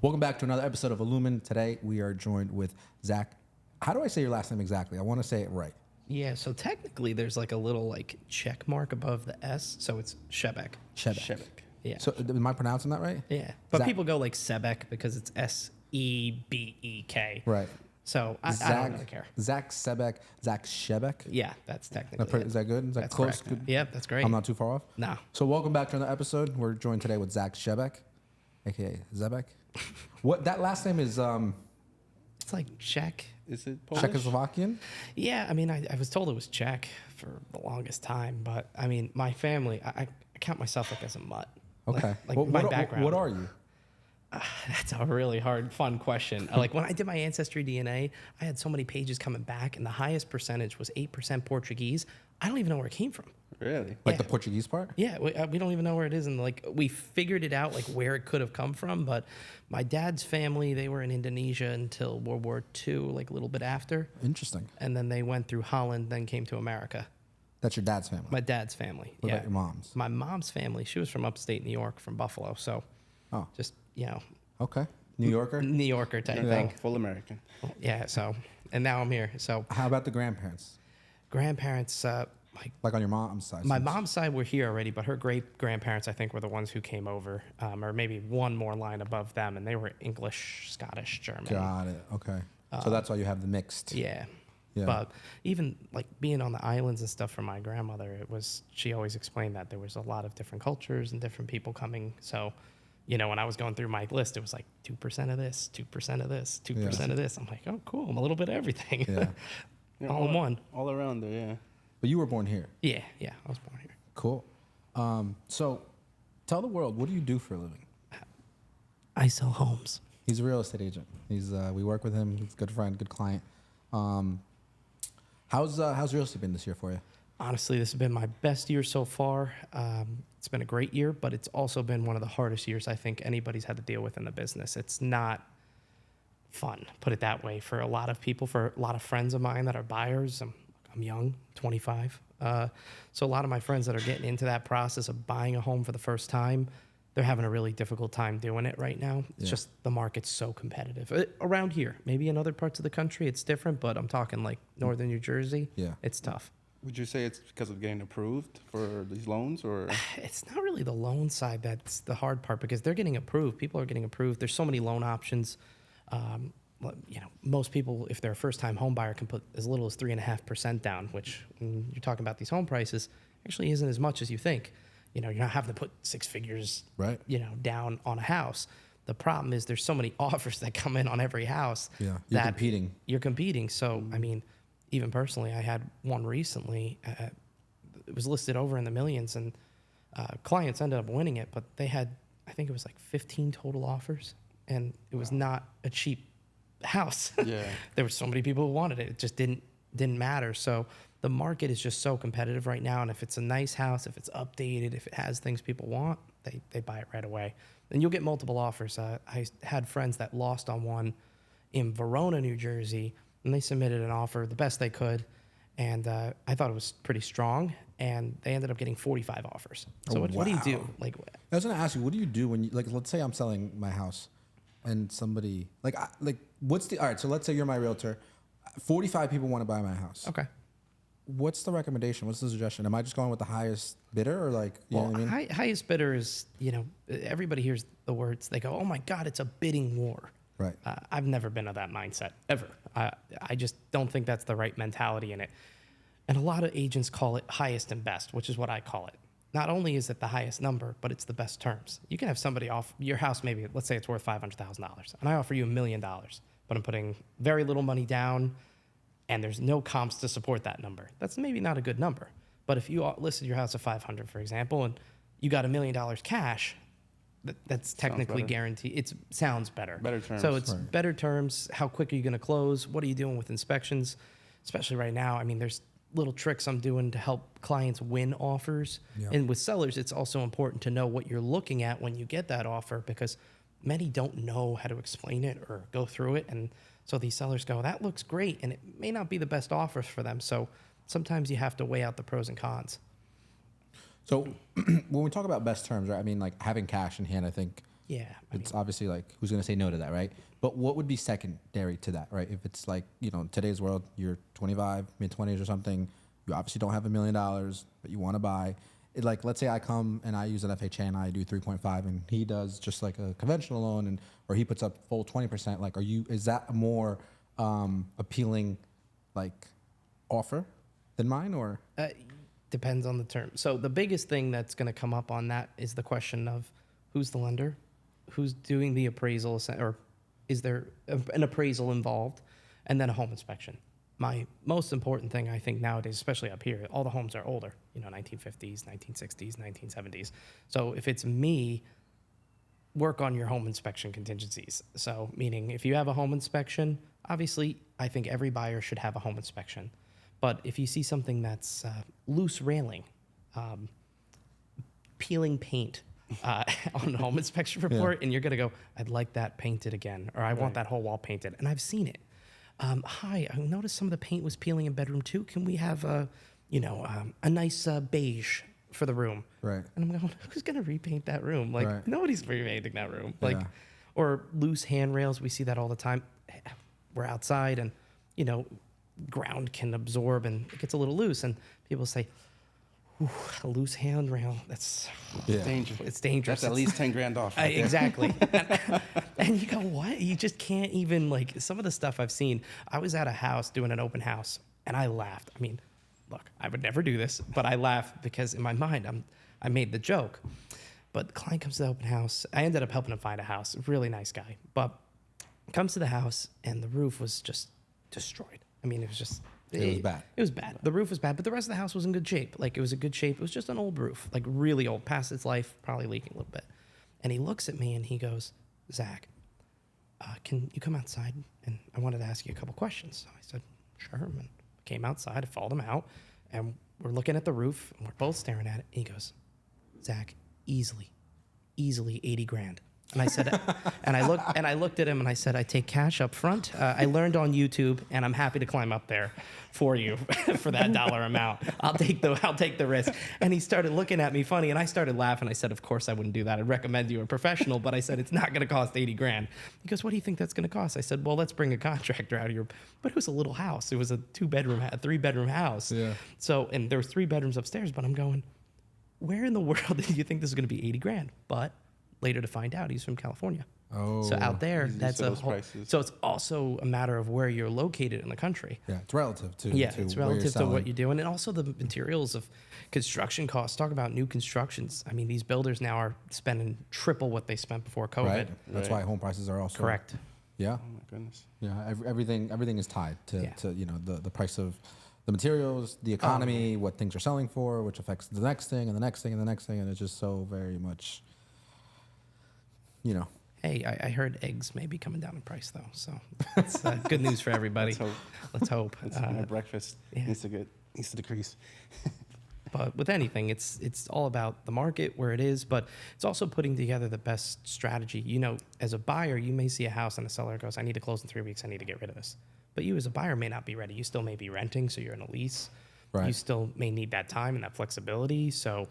Welcome back to another episode of Illumin. Today we are joined with Zach. How do I say your last name exactly? I want to say it right. Yeah, so technically there's like a little like check mark above the S, so it's Sebek. Sebek. Yeah. So am I pronouncing that right? Yeah. But Zach. people go like Sebek because it's Sebek. Right. So I don't really care. Zach Sebek. Zach Sebek. Yeah, that's technically Is that good? Is that That's close? correct. Good? Yeah, that's great. I'm not too far off? No. So welcome back to another episode. We're joined today with Zach Sebek, a.k.a. Zebek. What that last name is? It's like Czech. Is it Polish? Czechoslovakian? Yeah, I mean, I was told it was Czech for the longest time, but I mean, my family, I count myself like as a mutt. Okay. Like What- my what- background. What are you? That's a really hard, fun question. Like when I did my ancestry DNA, I had so many pages coming back, and the highest percentage was 8% Portuguese. I don't even know where it came from. Really? Like Yeah. the Portuguese part? Yeah, we don't even know where it is, and like we figured it out, like where it could have come from. But my dad's family, they were in Indonesia until World War II, like a little bit after, Interesting. and then they went through Holland, then came to America. That's your dad's family. My dad's family. What yeah. about your mom's? My mom's family, she was from upstate New York, from Buffalo, so Oh, just okay. New Yorker? New Yorker type thing. Full American. Yeah. So, and now I'm here. So How about the grandparents? grandparents. Like on your mom's side? My mom's side were here already, but her great grandparents, I think, were the ones who came over, or maybe one more line above them, and they were English, Scottish, German. Got it. Okay. So that's why you have the mixed. Yeah. Yeah. But even like being on the islands and stuff for my grandmother, she always explained that there was a lot of different cultures and different people coming. So, when I was going through my list, it was like 2% of this, 2% of this, 2% of this. I'm like, oh, cool. I'm a little bit of everything. Yeah. all in one. All around there, yeah. But you were born here. Yeah. I was born here. Cool. So tell the world, what do you do for a living? I sell homes. He's a real estate agent. We work with him. He's a good friend, good client. How's real estate been this year for you? Honestly, this has been my best year so far. It's been a great year, but it's also been one of the hardest years I think anybody's had to deal with in the business. It's not fun, put it that way, for a lot of people, for a lot of friends of mine that are buyers. I'm young, 25. So a lot of my friends that are getting into that process of buying a home for the first time, they're having a really difficult time doing it right now. It's just the market's so competitive. Around here, maybe in other parts of the country, it's different, but I'm talking like northern New Jersey. Yeah. It's tough. Would you say it's because of getting approved for these loans, or? It's not really the loan side that's the hard part, because they're getting approved. People are getting approved. There's so many loan options. Most people, if they're a first-time home buyer, can put as little as 3.5% down, which when you're talking about these home prices actually isn't as much as you think. You're not having to put six figures, Right. Down on a house. The problem is there's so many offers that come in on every house. Yeah. You're that competing. You're competing. So, I mean, even personally, I had one recently. It was listed over in the millions, and clients ended up winning it, but they had, I think it was like 15 total offers, and it was not a cheap house. Yeah. There were so many people who wanted it. It just didn't matter. So the market is just so competitive right now, and if it's a nice house, if it's updated, if it has things people want, they buy it right away. And you'll get multiple offers. I had friends that lost on one in Verona, New Jersey, and they submitted an offer the best they could, and I thought it was pretty strong, and they ended up getting 45 offers. So what do you do? Like, I was going to ask you, what do you do when let's say I'm selling my house and somebody, all right, so let's say you're my realtor. 45 people want to buy my house. okay. What's the recommendation? What's the suggestion? Am I just going with the highest bidder, or you know what I mean? Highest bidder is, everybody hears the words, they go, oh my God, it's a bidding war. Right. I've never been of that mindset, ever. I just don't think that's the right mentality in it. And a lot of agents call it highest and best, which is what I call it. Not only is it the highest number, but it's the best terms. You can have somebody off your house, maybe, let's say it's worth $500,000, and I offer you $1 million, but I'm putting very little money down, and there's no comps to support that number. That's maybe not a good number. But if you listed your house at 500, for example, and you got $1 million cash, that's technically guaranteed. It sounds better. Better terms. So it's better terms. How quick are you going to close? What are you doing with inspections? Especially right now. I mean, there's little tricks I'm doing to help clients win offers. Yeah. And with sellers, it's also important to know what you're looking at when you get that offer, because many don't know how to explain it or go through it. And so these sellers go, that looks great, and it may not be the best offers for them. So sometimes you have to weigh out the pros and cons. So when we talk about best terms, right? I mean, like having cash in hand, I think Yeah. I mean, It's obviously like, who's going to say no to that, right? But what would be secondary to that, right? If it's like, in today's world, you're 25, mid 20s or something, you obviously don't have $1 million, but you want to buy. Like, let's say I come and I use an FHA and I do 3.5 and he does just like a conventional loan or he puts up full 20%. Like, is that a more appealing like offer than mine or? Depends on the term. So the biggest thing that's going to come up on that is the question of who's the lender, who's doing the appraisal, or is there an appraisal involved, and then a home inspection. My most important thing, I think nowadays, especially up here, all the homes are older, 1950s, 1960s, 1970s. So if it's me, work on your home inspection contingencies. So meaning if you have a home inspection, obviously I think every buyer should have a home inspection. But if you see something that's loose railing, peeling paint on a home inspection report, and you're going to go, I'd like that painted again, or I want that whole wall painted, and I've seen it. Hi, I noticed some of the paint was peeling in bedroom 2. Can we have a nice beige for the room? Right. And I'm going, who's going to repaint that room? Like, Right. nobody's repainting that room. Like, or loose handrails. We see that all the time. We're outside and, ground can absorb and it gets a little loose. And people say, ooh, a loose handrail, that's Dangerous. it's dangerous. That's at least 10 grand off. Right there. Exactly. And you go, what? You just can't even, like, some of the stuff I've seen. I was at a house doing an open house, and I laughed. I mean, look, I would never do this, but I laughed because in my mind, I made the joke. But the client comes to the open house. I ended up helping him find a house. Really nice guy. But comes to the house, and the roof was just destroyed. I mean, it was just... It was bad. It was bad. The roof was bad, but the rest of the house was in good shape. Like, it was a good shape. It was just an old roof, like really old, past its life, probably leaking a little bit. And he looks at me and he goes, Zach, can you come outside? And I wanted to ask you a couple questions. So I said, sure. And I came outside, I followed him out, and we're looking at the roof, and we're both staring at it. And he goes, Zach, easily 80 grand. And I said, and I looked at him and I said, I take cash up front. I learned on YouTube, and I'm happy to climb up there for you for that dollar amount. I'll take the risk. And he started looking at me funny, and I started laughing. I said, of course I wouldn't do that. I'd recommend you a professional, but I said, it's not going to cost 80 grand. He goes, what do you think that's going to cost? I said, well, let's bring a contractor out here. But it was a little house. It was a 3-bedroom house. Yeah. So, and there was 3 bedrooms upstairs, but I'm going, where in the world do you think this is going to be 80 grand? But later to find out, he's from California. Oh. So out there, He's used that's to a those whole, prices. so it's also a matter of where you're located in the country. Yeah, it's relative to Yeah, to it's where you're relative to selling. what you're doing, and also the materials of construction costs. Talk about new constructions. I mean, these builders now are spending triple what they spent before COVID. Right. That's Right. why home prices are also Correct. Yeah. Oh my goodness. Yeah. Everything is tied to, Yeah. to the price of the materials, the economy, what things are selling for, which affects the next thing and the next thing and the next thing, and it's just so very much, Hey, I heard eggs may be coming down in price though, so it's good news for everybody. Let's hope. My breakfast yeah. needs to decrease. But with anything, it's all about the market, where it is, but it's also putting together the best strategy. As a buyer, you may see a house and a seller goes, I need to close in 3 weeks. I need to get rid of this. But you as a buyer may not be ready. You still may be renting, so you're in a lease. Right. You still may need that time and that flexibility. So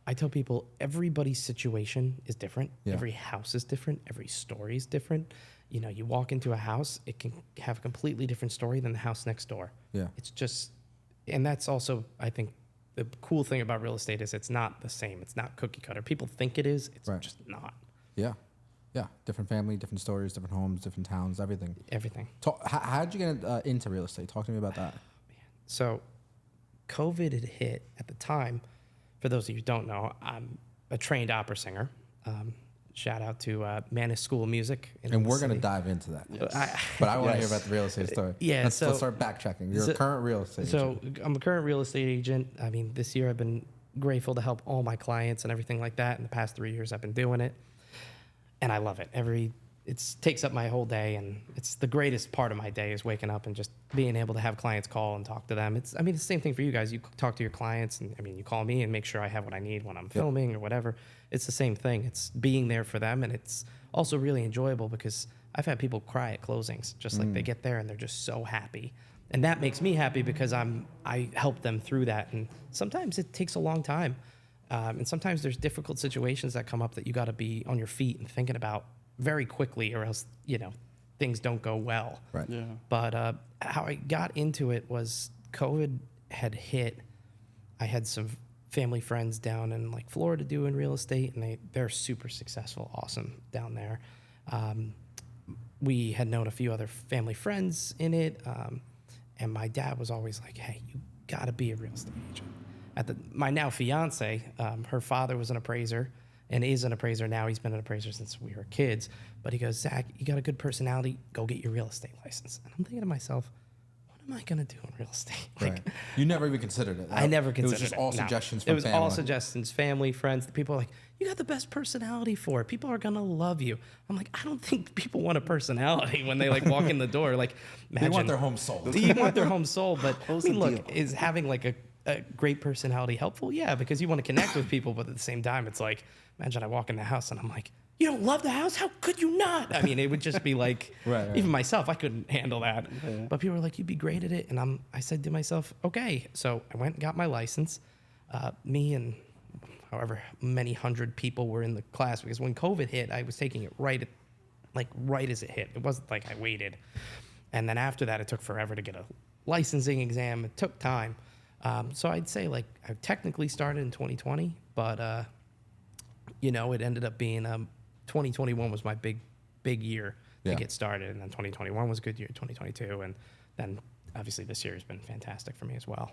I tell people everybody's situation is different. Yeah. Every house is different. Every story is different. You walk into a house, it can have a completely different story than the house next door. Yeah. It's just, and that's also, I think, the cool thing about real estate is it's not the same. It's not cookie cutter. People think it is. It's Right. just not. Yeah. Yeah. Different family, different stories, different homes, different towns, everything. Everything. How did you get into real estate? Talk to me about that. So COVID had hit at the time. For those of you who don't know, I'm a trained opera singer. Shout out to Manus School of Music. And we're going to dive into that. Yes. But I want to Yes. hear about the real estate story. Yeah, Let's so- start backtracking. You're so- a current real estate So agent. I'm a current real estate agent. I mean, this year I've been grateful to help all my clients and everything like that. In the past 3 years, I've been doing it, and I love it. It takes up my whole day, and it's the greatest part of my day is waking up and just being able to have clients call and talk to them. It's the same thing for you guys. You talk to your clients, and you call me and make sure I have what I need when I'm filming or whatever. It's the same thing. It's being there for them, and it's also really enjoyable because I've had people cry at closings, just like they get there and they're just so happy. And that makes me happy because I help them through that. And sometimes it takes a long time. And sometimes there's difficult situations that come up that you got to be on your feet and thinking about very quickly, or else, things don't go well. Right. Yeah. But how I got into it was COVID had hit. I had some family friends down in like Florida doing real estate, and they're super successful, awesome down there. We had known a few other family friends in it, and my dad was always like, "Hey, you got to be a real estate agent." My now fiance, her father was an appraiser and is an appraiser now. He's been an appraiser since we were kids. But he goes, "Zach, you got a good personality. Go get your real estate license." And I'm thinking to myself, what am I going to do in real estate? Right. You never even considered it. I never considered it. It was just all No. suggestions It from was family. all suggestions, family, friends. The people are like, "You got the best personality for it. People are going to love you." I'm like, I don't think people want a personality when they like walk in the door. Like, They want imagine- their home sold. You want their home sold, but I Close mean, the look, deal. is having like a great personality helpful? Yeah, because you want to connect with people, but at the same time, it's like, imagine I walk in the house and I'm like, "You don't love the house? How could you not?" I mean, it would just be like, Right. even myself, I couldn't handle that. Yeah. But people were like, "You'd be great at it," and I said to myself, "Okay." So I went and got my license. Me and however many hundred people were in the class, because when COVID hit, I was taking it right as it hit. It wasn't like I waited. And then after that, it took forever to get a licensing exam. It took time. So I'd say like I technically started in 2020, but it ended up being 2021 was my big year Yeah. to get started, and then 2021 was a good year, 2022, and then obviously this year has been fantastic for me as well.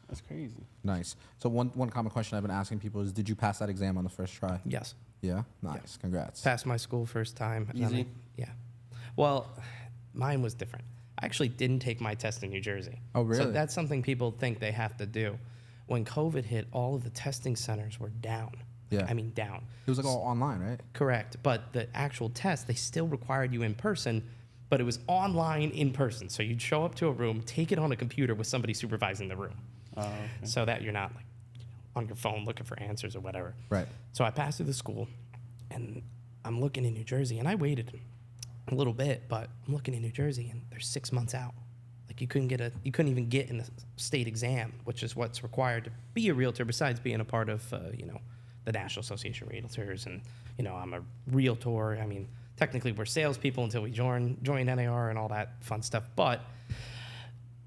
That's crazy. Nice. So one common question I've been asking people is, did you pass that exam on the first try? Yes, Yeah? Nice. Congrats. passed my school first time. and then Easy? yeah. Well, mine was different. I actually didn't take my test in New Jersey. Oh, really? So that's something people think they have to do. When COVID hit, all of the testing centers were down. Yeah. I mean, down. It was like all online, right? Correct. But the actual test, they still required you in person, but it was online in person. So you'd show up to a room, take it on a computer with somebody supervising the room, Okay. so that you're not like on your phone looking for answers or whatever. Right. So I passed through the school, and I'm looking in New Jersey, and I waited a little bit, but I'm looking in New Jersey, and they're 6 months out. Like you couldn't even get in the state exam, which is what's required to be a realtor, besides being a part of the National Association of Realtors, and I'm a realtor. I mean, technically we're salespeople until we join NAR and all that fun stuff. But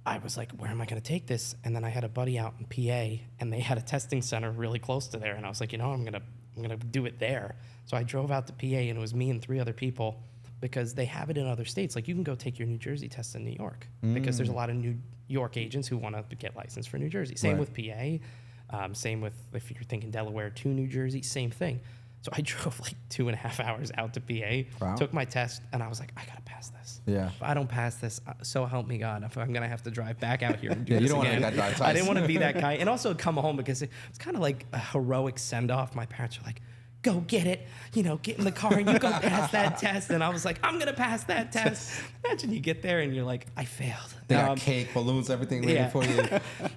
I was like, where am I going to take this? And then I had a buddy out in PA, and they had a testing center really close to there, and I was like, I'm gonna do it there. So I drove out to PA, and it was me and 3 other people, because they have it in other states. Like you can go take your New Jersey test in New York, because there's a lot of New York agents who want to get licensed for New Jersey. Same Right. with PA. Same with if you're thinking Delaware to New Jersey, same thing. So I drove like 2.5 hours out to PA, Wow. took my test, and I was like, I gotta pass this. Yeah. If I don't pass this, so help me God, if I'm gonna have to drive back out here and do Yeah, you this don't wanna again. make that drive I twice. didn't want to be that guy, and also come home, because it's kind of like a heroic send off. My parents were like, "Go get it, get in the car and you go pass that test." And I was like, "I'm gonna pass that test." Imagine you get there and you're like, "I failed." They got cake, balloons, everything waiting yeah. for you.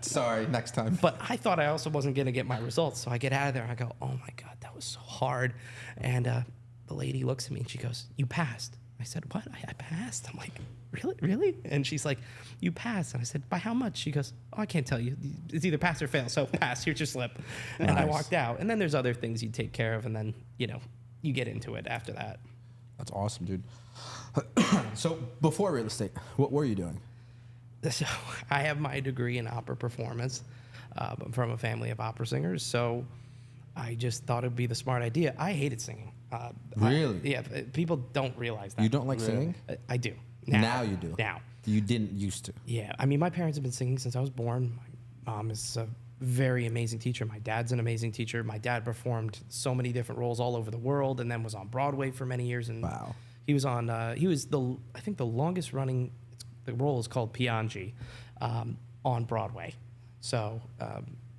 Sorry, next time. But I thought I also wasn't going to get my results. So I get out of there and I go, "Oh my God, that was so hard." And the lady looks at me and she goes, "You passed." I said, "What? I passed?" I'm like, "Really? Really?" And she's like, "You passed." And I said, "By how much?" She goes, "Oh, I can't tell you. It's either pass or fail. So pass, here's your slip." And I Nice. walked out. And then there's other things you take care of. And then, you get into it after that. That's awesome, dude. So before real estate, what were you doing? So I have my degree in opera performance. I'm from a family of opera singers, so I just thought it'd be the smart idea. I hated singing. Really? Yeah, people don't realize that. You don't like singing? I do. Now you do. Now. You didn't used to. Yeah, I mean, my parents have been singing since I was born. My mom is a very amazing teacher. My dad's an amazing teacher. My dad performed so many different roles all over the world, and then was on Broadway for many years. And Wow. he was on. He was I think the longest running. The role is called Piangi, on Broadway. So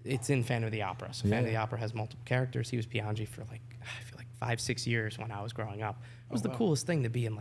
it's in Phantom of the Opera. So Phantom of the Yeah. Opera has multiple characters. He was Piangi for I feel like 5-6 years when I was growing up. It was the wow. coolest thing to be in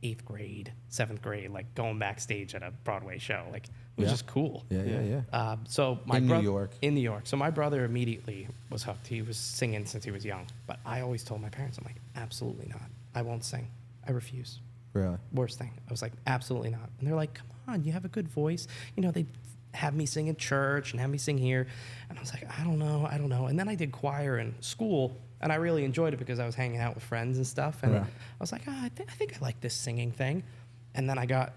8th grade, 7th grade, going backstage at a Broadway show. It was Yeah. just cool. Yeah. So my In New broth- York. In New York. So my brother immediately was hooked. He was singing since he was young. But I always told my parents, I'm like, absolutely not. I won't sing. I refuse. Really? Worst thing. I was like, absolutely not. And they're like, come on, you have a good voice. They have me sing at church and have me sing here. And I was like, I don't know. And then I did choir in school, and I really enjoyed it because I was hanging out with friends and stuff. And Yeah. I was like, I think I like this singing thing. And then I got,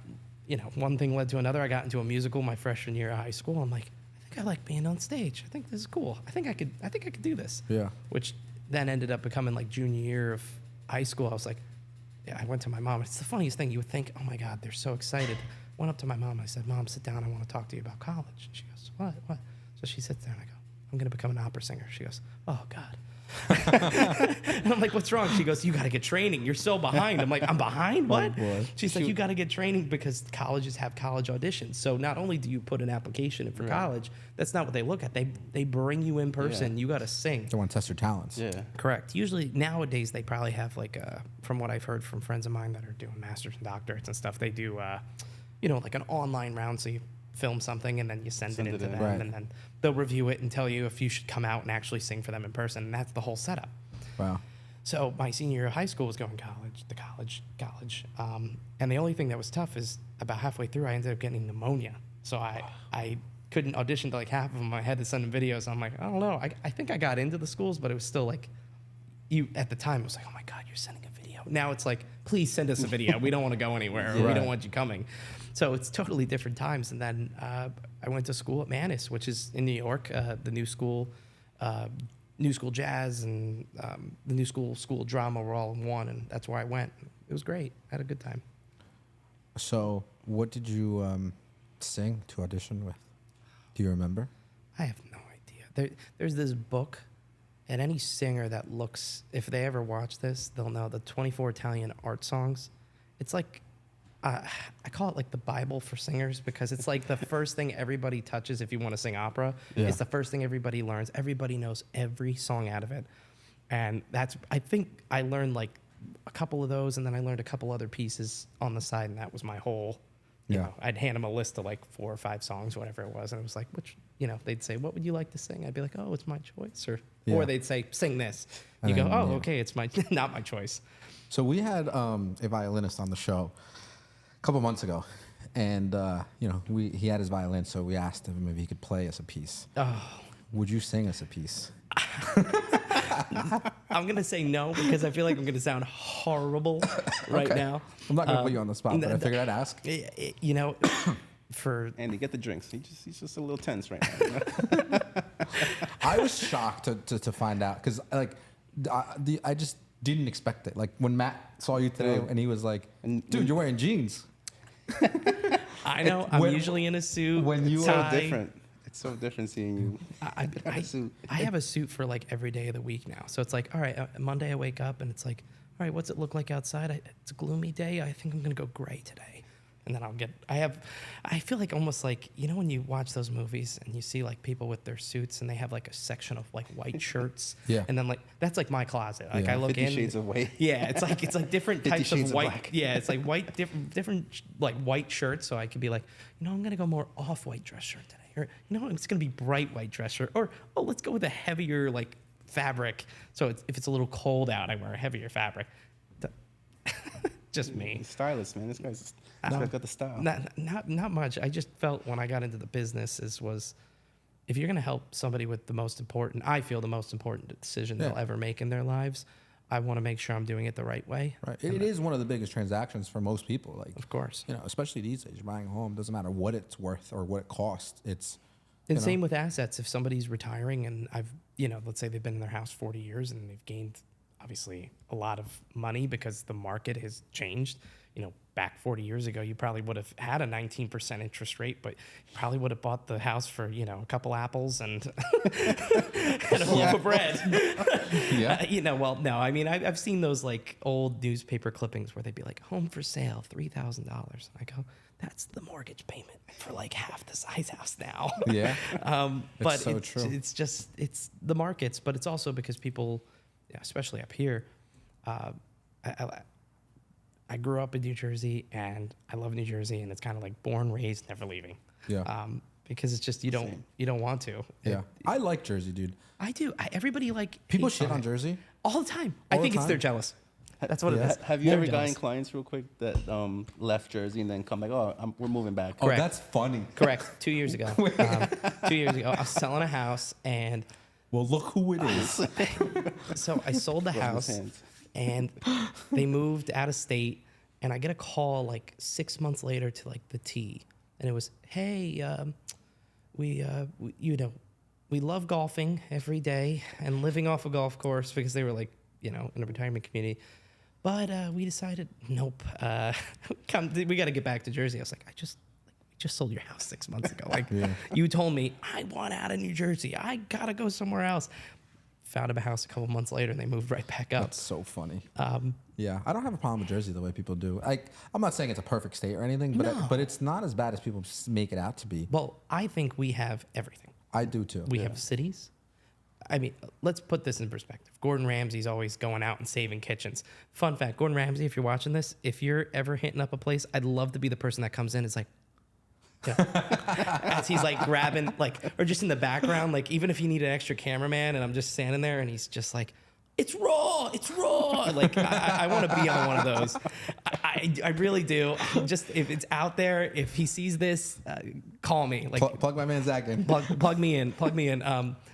one thing led to another. I got into a musical my freshman year of high school. I'm like, I think I like being on stage. I think this is cool. I think I could do this. Yeah. Which then ended up becoming like junior year of high school. I was like, yeah, I went to my mom. It's the funniest thing. You would think, oh my God, they're so excited. Went up to my mom. I said, Mom, sit down. I want to talk to you about college. And she goes, what? So she sits there and I go, I'm going to become an opera singer. She goes, oh God. And I'm like, what's wrong? She goes, you got to get training. You're so behind. I'm like, I'm behind? What? boy. She's like, you got to get training because colleges have college auditions. So not only do you put an application in for college, that's not what they look at. They bring you in person. You got to sing. They want to test your talents. Yeah. Correct. Usually nowadays they probably have like from what I've heard from friends of mine that are doing masters and doctorates and stuff, they do like an online round. So you film something and then you send it into them, Right. and then they'll review it and tell you if you should come out and actually sing for them in person. And that's the whole setup. Wow. So my senior year of high school was going to college. And the only thing that was tough is about halfway through, I ended up getting pneumonia. So I couldn't audition to like half of them. I had to send them videos. I'm like, I don't know. I think I got into the schools, but it was still like, at the time, it was like, oh my God, you're sending a video. Now it's like, please send us a video. We don't want to go anywhere. Or we don't want you coming. So it's totally different times. And then I went to school at Manus, which is in New York, the New School Jazz and the New School Drama were all in one, and that's where I went. It was great. I had a good time. So what did you sing to audition with? Do you remember? I have no idea. There's this book, and any singer that looks, if they ever watch this, they'll know the 24 Italian art songs. It's like, I call it like the Bible for singers because it's like the first thing everybody touches if you want to sing opera. Yeah. It's the first thing everybody learns. Everybody knows every song out of it. And I think I learned like a couple of those, and then I learned a couple other pieces on the side, and that was my whole, you know, I'd hand them a list of like 4 or 5 songs, whatever it was, and it was like, they'd say, what would you like to sing? I'd be like, oh, it's my choice. Or they'd say, sing this. You go, oh, okay, it's not my choice. So we had a violinist on the show a couple months ago, and he had his violin, so we asked him if he could play us a piece. Oh. Would you sing us a piece? I'm gonna say no because I feel like I'm gonna sound horrible right now. I'm not gonna put you on the spot, but I figured I'd ask. For Andy, get the drinks. He's just a little tense right now. I was shocked to find out because I just didn't expect it. Like when Matt saw you today, and he was like, "Dude, you're wearing jeans." I know. I'm usually in a suit. When you tie. are Different. It's so different seeing you. I have a suit for like every day of the week now. So it's like, all right, Monday I wake up and it's like, all right, what's it look like outside? It's a gloomy day. I think I'm gonna go gray today. And then I feel like almost like, when you watch those movies and you see like people with their suits and they have like a section of like white shirts. Yeah. And then like, that's like my closet. Like I look 50 in. Shades of White. Yeah. It's like different 50 types of Shades of white. Black. Yeah. It's like different like white shirts. So I could be like, I'm going to go more off-white dress shirt today. Or, it's going to be bright white dress shirt. Or, let's go with a heavier like fabric. So if it's a little cold out, I wear a heavier fabric. Just me. He's stylist, man. This guy's got the style. Not much. I just felt when I got into the business was if you're going to help somebody with the most important decision they'll ever make in their lives, I want to make sure I'm doing it the right way. Right. It is one of the biggest transactions for most people. Like, of course. Especially these days, you're buying a home. Doesn't matter what it's worth or what it costs. And same with assets. If somebody's retiring and let's say they've been in their house 40 years and they've gained obviously a lot of money because the market has changed. Back 40 years ago, you probably would have had a 19% interest rate, but you probably would have bought the house for, a couple apples and, and a loaf of bread. Yeah. Well, no, I mean, I've seen those like old newspaper clippings where they'd be like, home for sale, $3,000. I go, that's the mortgage payment for like half the size house now. Yeah. But so true. It's the markets, but it's also because people, especially up here, I grew up in New Jersey and I love New Jersey, and it's kind of like born, raised, never leaving. Yeah. Because it's just you don't want to. Yeah. I like Jersey, dude. I do. Everybody People hates shit on it Jersey all the time. All I think the it's they're time? jealous. That's what it is. Have you They're ever jealous. gotten clients real quick that left Jersey and then come back? Oh, we're moving back. Oh, Correct. that's funny. Correct. 2 years ago. 2 years ago, I was selling a house, and Well, look who it is. so I sold the Rubbing his house, hands. and they moved out of state, and I get a call like 6 months later to like the T, and it was, hey, we we love golfing every day and living off a golf course, because they were like, in a retirement community. But we decided, nope, we got to get back to Jersey. I was like, we just sold your house 6 months ago. Like, you told me I want out of New Jersey. I got to go somewhere else. Found a house a couple months later, and they moved right back up. That's so funny. Yeah, I don't have a problem with Jersey the way people do. I'm not saying it's a perfect state or anything, but No. but it's not as bad as people make it out to be. Well, I think we have everything. I do too. We have cities. I mean, let's put this in perspective. Gordon Ramsay's always going out and saving kitchens. Fun fact, Gordon Ramsay, if you're watching this, if you're ever hitting up a place, I'd love to be the person that comes in. It's like, as he's like grabbing, like, or just in the background, like, even if you need an extra cameraman and I'm just standing there and he's just like, it's raw. Like, I want to be on one of those. I really do. Just, if it's out there, if he sees this, call me. Like, Plug my man Zach in. plug me in.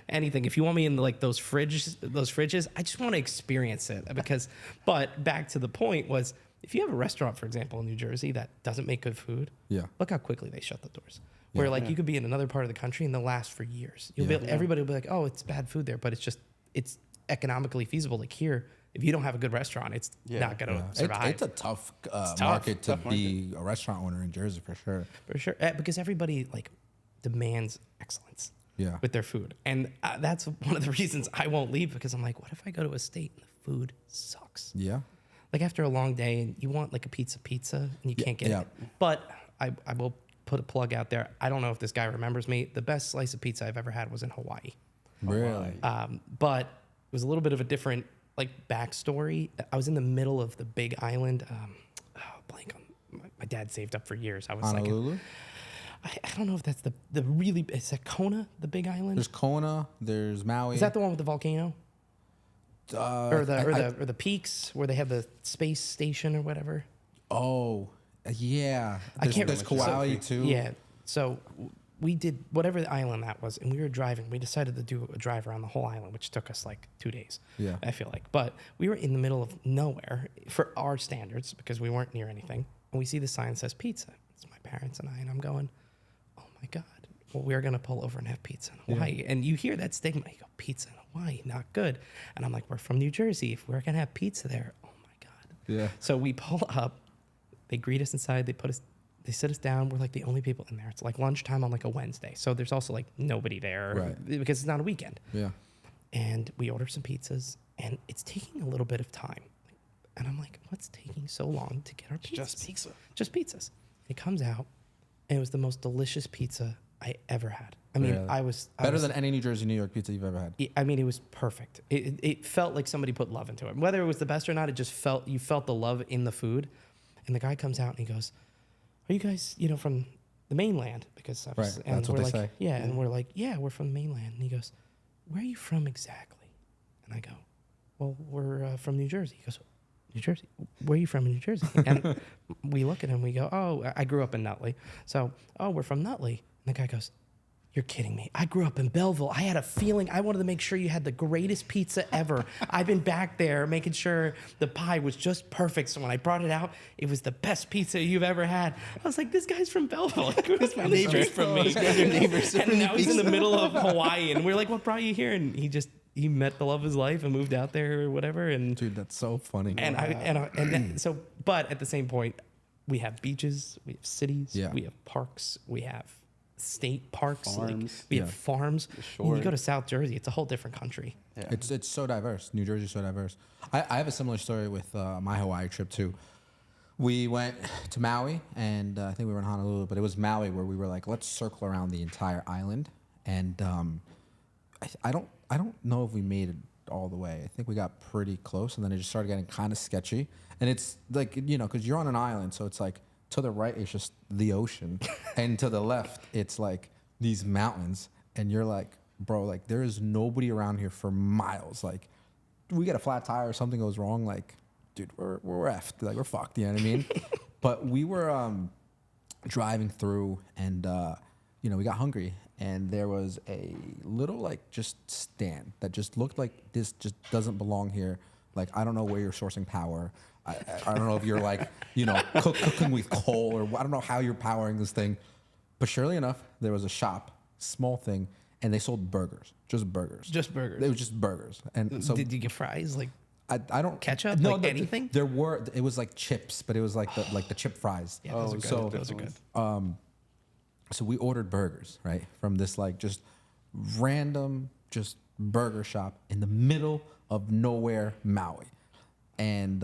Anything. If you want me in like those fridges, I just want to experience it. But back to the point was, if you have a restaurant, for example, in New Jersey that doesn't make good food, look how quickly they shut the doors. Where you could be in another part of the country and they'll last for years. Everybody will be like, oh, it's bad food there, but it's economically feasible. Like here, if you don't have a good restaurant, it's not going to survive. It's a tough tough. market to be a restaurant owner in Jersey for sure. For sure, because everybody like demands excellence. With their food. And that's one of the reasons I won't leave, because I'm like, what if I go to a state and the food sucks? Yeah. Like after a long day and you want like a pizza and you can't get it. But I will put a plug out there. I don't know if this guy remembers me. The best slice of pizza I've ever had was in Hawaii. Really? But it was a little bit of a different like backstory. I was in the middle of the big island. Blank on my dad saved up for years. I was Honolulu? like, I don't know if that's the really, is that Kona, the big island? There's Kona, there's Maui. Is that the one with the volcano? Or the peaks where they have the space station or whatever? Oh, yeah. I can't There's remember. Kauai too. Yeah. So we did whatever the island that was, and we were driving. We decided to do a drive around the whole island, which took us like 2 days. Yeah. I feel like. But we were in the middle of nowhere for our standards, because we weren't near anything. And we see the sign that says pizza. It's my parents and I, and I'm going, oh my God. Well, we're going to pull over and have pizza in Hawaii. Yeah. And you hear that stigma. You go, pizza in Hawaii, not good. And I'm like, we're from New Jersey. If we're going to have pizza there, oh my God. Yeah. So we pull up. They greet us inside. They sit us down. We're like the only people in there. It's like lunchtime on like a Wednesday. So there's also like nobody there because it's not a weekend. Yeah. And we order some pizzas, and it's taking a little bit of time. And I'm like, what's taking so long to get our pizzas? Just pizza. Just pizzas. It comes out, and it was the most delicious pizza I ever had. I mean, I was better than any New Jersey, New York pizza you've ever had. I mean, it was perfect. It felt like somebody put love into it. Whether it was the best or not, it just you felt the love in the food. And the guy comes out and he goes, "Are you guys, from the mainland?" Because and that's what we're they like, say. Yeah, and we're like, yeah, we're from the mainland. And he goes, "Where are you from exactly?" And I go, "Well, we're from New Jersey." He goes, "New Jersey? Where are you from in New Jersey?" And we look at him. We go, "Oh, I grew up in Nutley." So, "Oh, we're from Nutley." And the guy goes, "You're kidding me. I grew up in Belleville. I had a feeling I wanted to make sure you had the greatest pizza ever. I've been back there making sure the pie was just perfect. So when I brought it out, it was the best pizza you've ever had." I was like, this guy's from Belleville. Like, who's my neighbor from me? And now he's in the middle of Hawaii. And we're like, what brought you here? And he met the love of his life and moved out there or whatever. And dude, that's so funny. But at the same point, we have beaches, we have cities, we have parks, we have state parks, farms. We have farms. When you go to South Jersey, it's a whole different country. Yeah. It's so diverse. New Jersey's so diverse. I have a similar story with my Hawaii trip too. We went to Maui, and I think we were in Honolulu, but it was Maui where we were like, let's circle around the entire island. And I don't know if we made it all the way. I think we got pretty close, and then it just started getting kind of sketchy. And it's like, because you're on an island, so it's like, to the right, it's just the ocean. And to the left, it's like these mountains. And you're like, bro, like there is nobody around here for miles. Like we get a flat tire or something goes wrong. Like dude, we're effed. Like, we're fucked. You know what I mean? But we were driving through, and we got hungry, and there was a little like just stand that just looked like this just doesn't belong here. Like, I don't know where you're sourcing power. I don't know if you're like, cooking with coal, or I don't know how you're powering this thing. But surely enough, there was a shop, small thing, and they sold burgers, just burgers. Just burgers. It was just burgers. And so did you get fries? Like, I don't ketchup? No, like anything? It was like chips, but it was like the chip fries. Yeah, those are good. So, Those are good. So we ordered burgers, right, from this like just random just burger shop in the middle of nowhere, Maui, and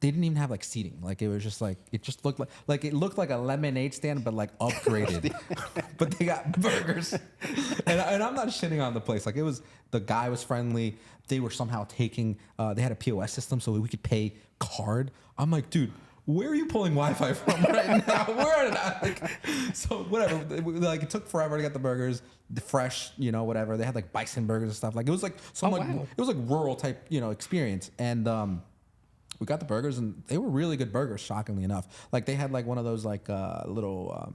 they didn't even have like seating. Like, it was just like, it just looked like it looked like a lemonade stand, but like upgraded. But they got burgers, and I'm not shitting on the place. Like, the guy was friendly. They were somehow taking. They had a POS system so we could pay card. I'm like, dude, where are you pulling Wi-Fi from right now? Where did so whatever. Like, it took forever to get the burgers, the fresh, whatever. They had like bison burgers and stuff. Like, it was like Wow. it was like rural type, experience. And we got the burgers, and they were really good burgers, shockingly enough. Like, they had like one of those like little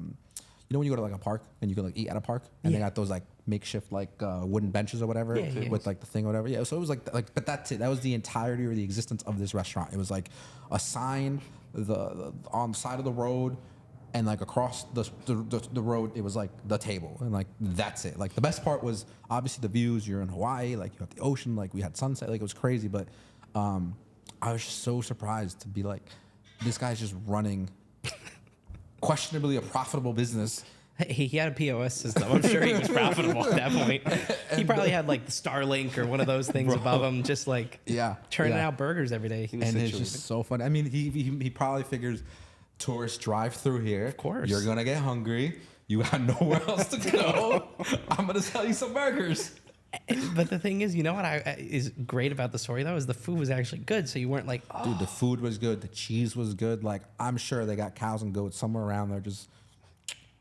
when you go to like a park and you can like eat at a park, and they got those like makeshift like wooden benches or whatever with like the thing or whatever. Yeah, so it was like, but that's it. That was the entirety or the existence of this restaurant. It was like a sign the on the side of the road, and like across the road, it was like the table, and like that's it. Like, the best part was obviously the views. You're in Hawaii, like you have the ocean, like we had sunset, like it was crazy. But I was just so surprised to be like, this guy's just running questionably a profitable business. He had a POS system. I'm sure he was profitable at that point. He probably had like the Starlink or one of those things above him, just like churning out burgers every day. And it's just so funny. I mean, he probably figures tourists drive through here. Of course. You're going to get hungry. You got nowhere else to go. I'm going to sell you some burgers. But the thing is, you know what is great about the story, though, is the food was actually good. So you weren't like, oh. Dude, the food was good. The cheese was good. Like, I'm sure they got cows and goats somewhere around there. Just,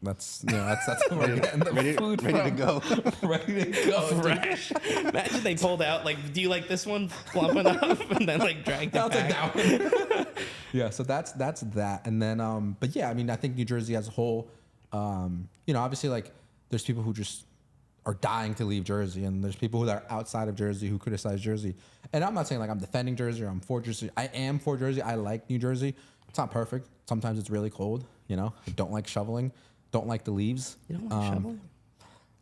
that's where we're getting the food ready to go. Ready to go. Fresh. Imagine they pulled out, like, do you like this one plump enough? And then, like, dragged it I'll take back. that one. Yeah, so that's that. And then, but yeah, I mean, I think New Jersey as a whole, obviously, like, there's people who just are dying to leave Jersey, and there's people who are outside of Jersey who criticize Jersey. And I'm not saying like I'm defending Jersey or I'm for Jersey. I am for Jersey. I like New Jersey. It's not perfect. Sometimes it's really cold. I don't like shoveling. Don't like the leaves. You don't like shoveling?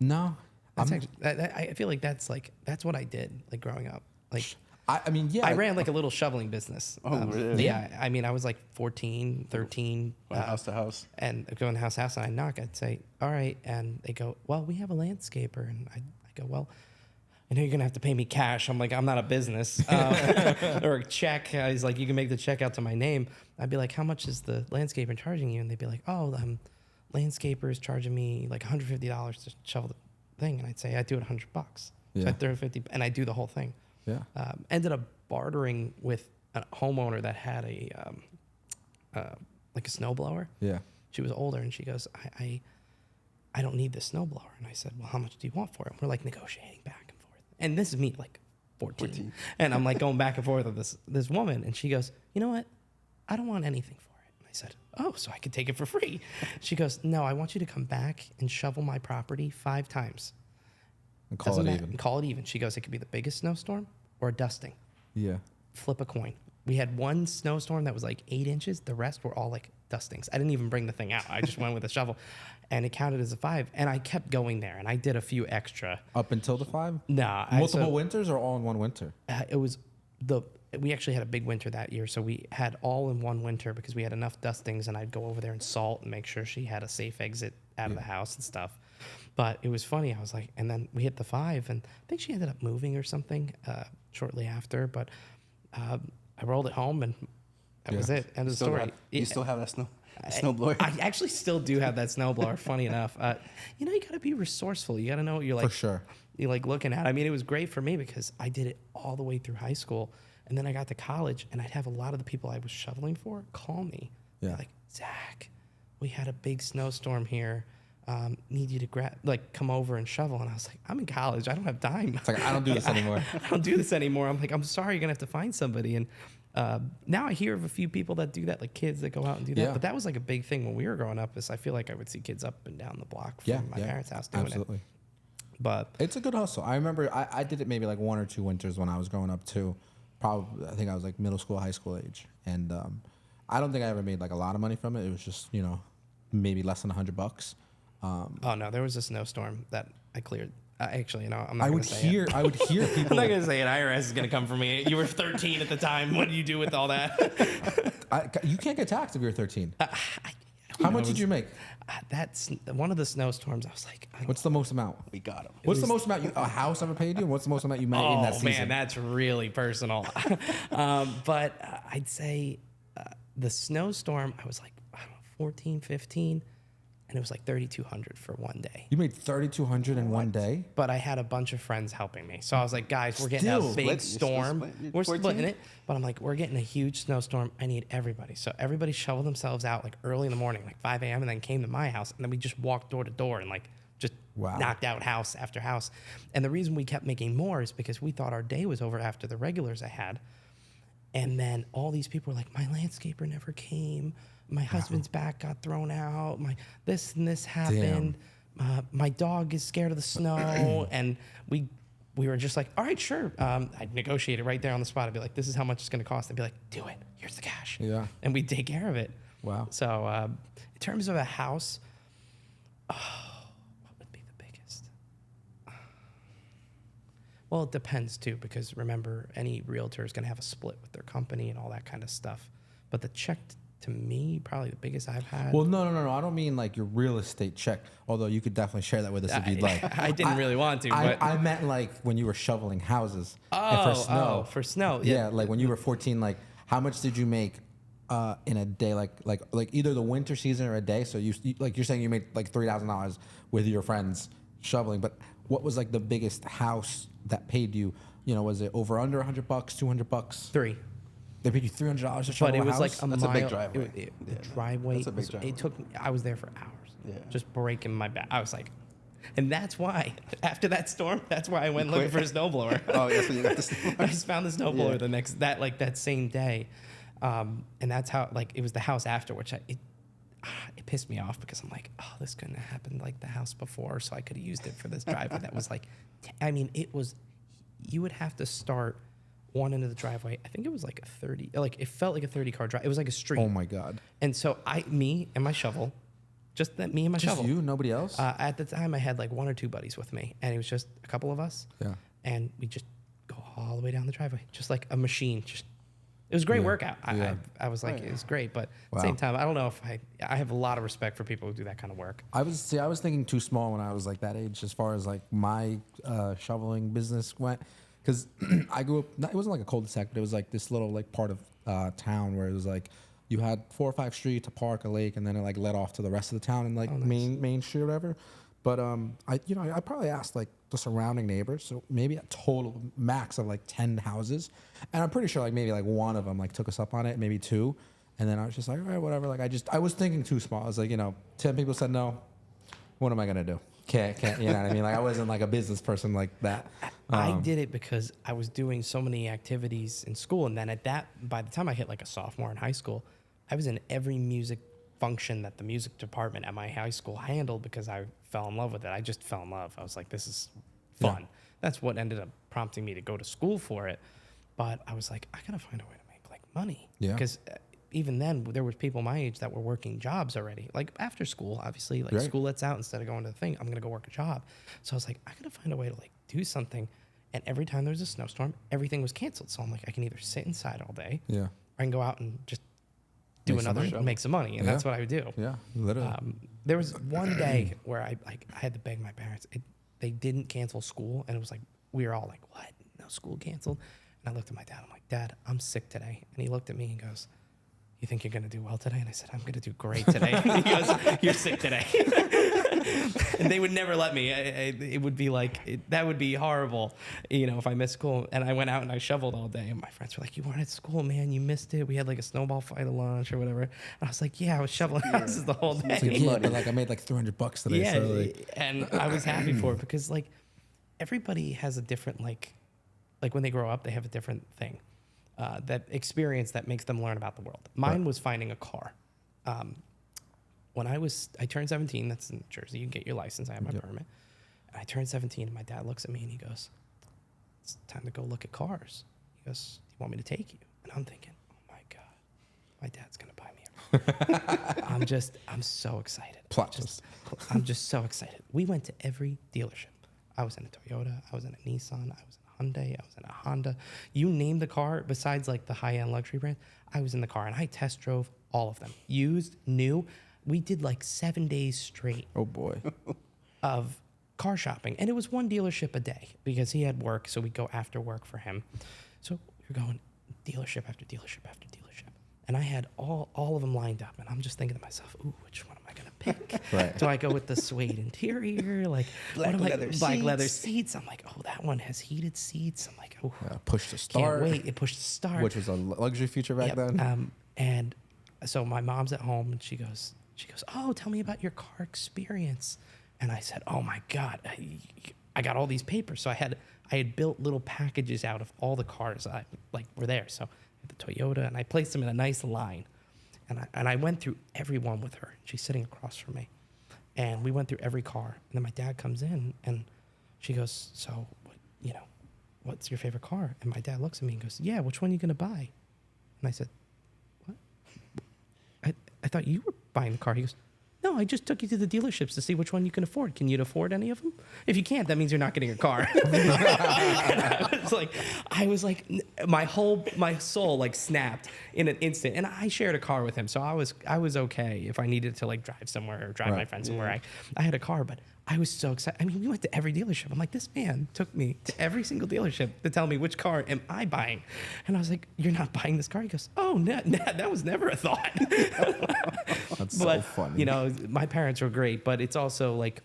No. I feel like that's what I did, like, growing up. Like, I mean, yeah. I ran like a little shoveling business. Oh, really? Yeah. I mean, I was like 14, 13. House to house. And going house to house, and I'd knock. I'd say, all right. And they go, well, we have a landscaper. And I go, well, I know you're going to have to pay me cash. I'm like, I'm not a business. Or a check. He's like, you can make the check out to my name. I'd be like, how much is the landscaper charging you? And they'd be like, oh, landscaper is charging me like $150 to shovel the thing. And I'd say, I do it $100. Yeah. So I throw $50, and I do the whole thing. Yeah. Ended up bartering with a homeowner that had like a snowblower. Yeah. She was older, and she goes, I don't need this snowblower. And I said, well, how much do you want for it? And we're like negotiating back and forth. And this is me, like 14. And I'm like going back and forth with this woman. And she goes, you know what? I don't want anything for it. And I said, oh, so I could take it for free. She goes, no, I want you to come back and shovel my property 5 times. And call it even. And call it even. She goes, it could be the biggest snowstorm or a dusting. Yeah. Flip a coin. We had one snowstorm that was like 8 inches. The rest were all like dustings. I didn't even bring the thing out. I just went with a shovel, and it counted as a 5. And I kept going there, and I did a few extra. Up until the 5? Nah. Multiple winters or all in one winter? It was we actually had a big winter that year. So we had all in one winter because we had enough dustings, and I'd go over there and salt and make sure she had a safe exit out of the house and stuff. But it was funny. I was like, and then we hit the 5, and I think she ended up moving or something shortly after. But I rolled it home, and that was it. End of the story. You still have that snowblower? I actually still do have that snowblower. Funny enough, you got to be resourceful. You got to know what you're like. For sure. You're like looking at. I mean, it was great for me because I did it all the way through high school, and then I got to college, and I'd have a lot of the people I was shoveling for call me. Yeah. Like, Zach, we had a big snowstorm here. Need you to come over and shovel. And I was like, I'm in college. I don't have time. It's like, I don't do this anymore. I don't do this anymore. I'm like, I'm sorry, you're gonna have to find somebody. And Now I hear of a few people that do that, like kids that go out and do that. Yeah. But that was like a big thing when we were growing up. Is I feel like I would see kids up and down the block from my parents' house doing absolutely. it. But It's a good hustle. I remember I did it maybe like 1 or 2 winters when I was growing up too. Probably I think I was like middle school, high school age, and I don't think I ever made like a lot of money from it. It was just maybe less than $100. oh no, there was a snowstorm that I cleared. Actually, I'm not. I would hear people. I'm not gonna say it. IRS is gonna come for me. You were 13 at the time. What do you do with all that? You can't get taxed if you're 13. How much did you make? That's one of the snowstorms. I was like, What's the most amount? We got him. What's the most amount a house ever paid you? And what's the most amount you made in that oh season? man, that's really personal. But I'd say the snowstorm. I was like, I don't know, 14, 15, and it was like 3,200 for one day. You made 3,200 in one day. But I had a bunch of friends helping me. So I was like, guys, we're getting Still. a big Split? You're still storm. split? We're 14? splitting it. But I'm like, we're getting a huge snowstorm. I need everybody. So everybody shoveled themselves out like early in the morning, like 5 a.m., and then came to my house. And then we just walked door to door and like just Wow. knocked out house after house. And the reason we kept making more is because we thought our day was over after the regulars I had. And then all these people were like, my landscaper never came. My husband's back got thrown out. My this and this happened. My dog is scared of the snow. And we were just like, all right, sure. I'd negotiate it right there on the spot. I'd be like, this is how much it's going to cost. I'd be like, do it. Here's the cash. Yeah. And we'd take care of it. Wow. So in terms of a house, what would be the biggest? Well, it depends too, because remember, any realtor is going to have a split with their company and all that kind of stuff. But the check to me, probably the biggest I've had. Well, no. I don't mean like your real estate check. Although you could definitely share that with us if you'd like. I didn't really want to. But I meant like when you were shoveling houses. and oh, for snow. for snow. Yeah, like when you were 14, like how much did you make in a day? Like either the winter season or a day. So you like you're saying you made like $3,000 with your friends shoveling. But what was like the biggest house that paid you? Was it over under $100, $200? 3. They paid you $300 to shovel But it a was house? like a That's a mile. big driveway. The Yeah, driveway. that's a big was- driveway. It took me. I was there for hours. Yeah. Just breaking my back. I was like, and that's why after that storm, that's why I went looking for a snowblower. Oh, yeah, so you got this. I just found the snowblower Yeah. that same day, and that's how it was the house after which it pissed me off because I'm like, oh, this couldn't have happened like the house before, so I could have used it for this driveway. That was like, it was, you would have to start one end of the driveway. I think it was like a 30, like it felt like a 30-car drive. It was like a street. Oh my God. And so me and my shovel, me and my Just shovel. you, nobody else? At the time, I had like 1 or 2 buddies with me, and it was just a couple of us. Yeah. And we just go all the way down the driveway, just like a machine. It was a great Yeah. workout. Yeah. I was like, Oh, yeah. it was great, but at Wow. the same time, I don't know if I have a lot of respect for people who do that kind of work. I was thinking too small when I was like that age as far as like my shoveling business went, because I grew up. It wasn't like a cul-de-sac, but it was like this little like part of town where it was like you had 4 or 5 streets, a park, a lake, and then it like led off to the rest of the town and like main street or whatever. But I probably asked like the surrounding neighbors, so maybe a total max of like 10 houses, and I'm pretty sure like maybe like one of them like took us up on it, maybe 2, and then I was just like, all right, whatever. Like I was thinking too small. I was like, 10 people said no. What am I gonna do? Can't, you know what I mean? Like I wasn't like a business person like that. I did it because I was doing so many activities in school, and then by the time I hit like a sophomore in high school, I was in every music function that the music department at my high school handled because I fell in love with it. I just fell in love. I was like, this is fun. Yeah. That's what ended up prompting me to go to school for it. But I was like, I gotta find a way to make like money. Yeah. Because even then, there was people my age that were working jobs already. Like after school, obviously, like Right. school lets out instead of going to the thing. I'm gonna go work a job. So I was like, I gotta find a way to like do something. And every time there was a snowstorm, everything was canceled. So I'm like, I can either sit inside all day, Yeah. or I can go out and just do Make some another, money. make some money, and that's Yeah. what I would do. Yeah. Literally. There was one day where I had to beg my parents. They didn't cancel school, and it was like we were all like, "What? No school canceled?" And I looked at my dad. I'm like, "Dad, I'm sick today." And he looked at me and goes, "You think you're gonna do well today?" And I said, "I'm gonna do great today." And he goes, "You're sick today." And they would never let me. It would be like that would be horrible, if I missed school. And I went out and I shoveled all day. And my friends were like, "You weren't at school, man. You missed it. We had like a snowball fight at lunch or whatever." And I was like, "Yeah, I was shoveling houses the whole day." It's like, yeah, but like I made like $300 today. Yeah, So like, and I was happy for it because like everybody has a different like when they grow up they have a different thing. that experience that makes them learn about the world. Mine was finding a car. When I turned 17, that's in Jersey, you get your license, I have my permit. And I turned 17 and my dad looks at me and he goes, it's time to go look at cars. He goes, do you want me to take you? And I'm thinking, oh my God, my dad's gonna buy me a I'm so excited. I'm just so excited. We went to every dealership. I was in a Toyota, I was in a Nissan, I was in a Hyundai, I was in a Honda. You name the car, besides like the high-end luxury brand, I was in the car and I test drove all of them. Used, new. We did like 7 days straight. Oh boy. Of car shopping. And it was one dealership a day because he had work, so we'd go after work for him. So we were going dealership after dealership after dealership. And I had all of them lined up, and I'm just thinking to myself, ooh, which one am I going to pick? Right. Do I go with the suede interior? Like, Black leather seats. I'm like, oh, that one has heated seats. I'm like, oh, Push to start. can't wait. It pushed to start. Which was a luxury feature back Yep. then. And so my mom's at home, and she goes, oh, tell me about your car experience. And I said, oh my God, I got all these papers. So I had built little packages out of all the cars I were there. So the Toyota, and I placed them in a nice line. And I went through every one with her. She's sitting across from me. And we went through every car. And then my dad comes in and she goes, so, what's your favorite car? And my dad looks at me and goes, yeah, which one are you going to buy? And I said, what? I thought you were buying the car. He goes, no, I just took you to the dealerships to see which one you can afford. Can you afford any of them? If you can't, that means you're not getting a car. And I was like, my soul like snapped in an instant. And I shared a car with him, so I was okay if I needed to like drive somewhere or drive my friend somewhere. I had a car, but I was so excited. I mean, we went to every dealership. I'm like, this man took me to every single dealership to tell me which car am I buying. And I was like, you're not buying this car? He goes, oh, no, that was never a thought. That's so funny. My parents were great, but it's also like,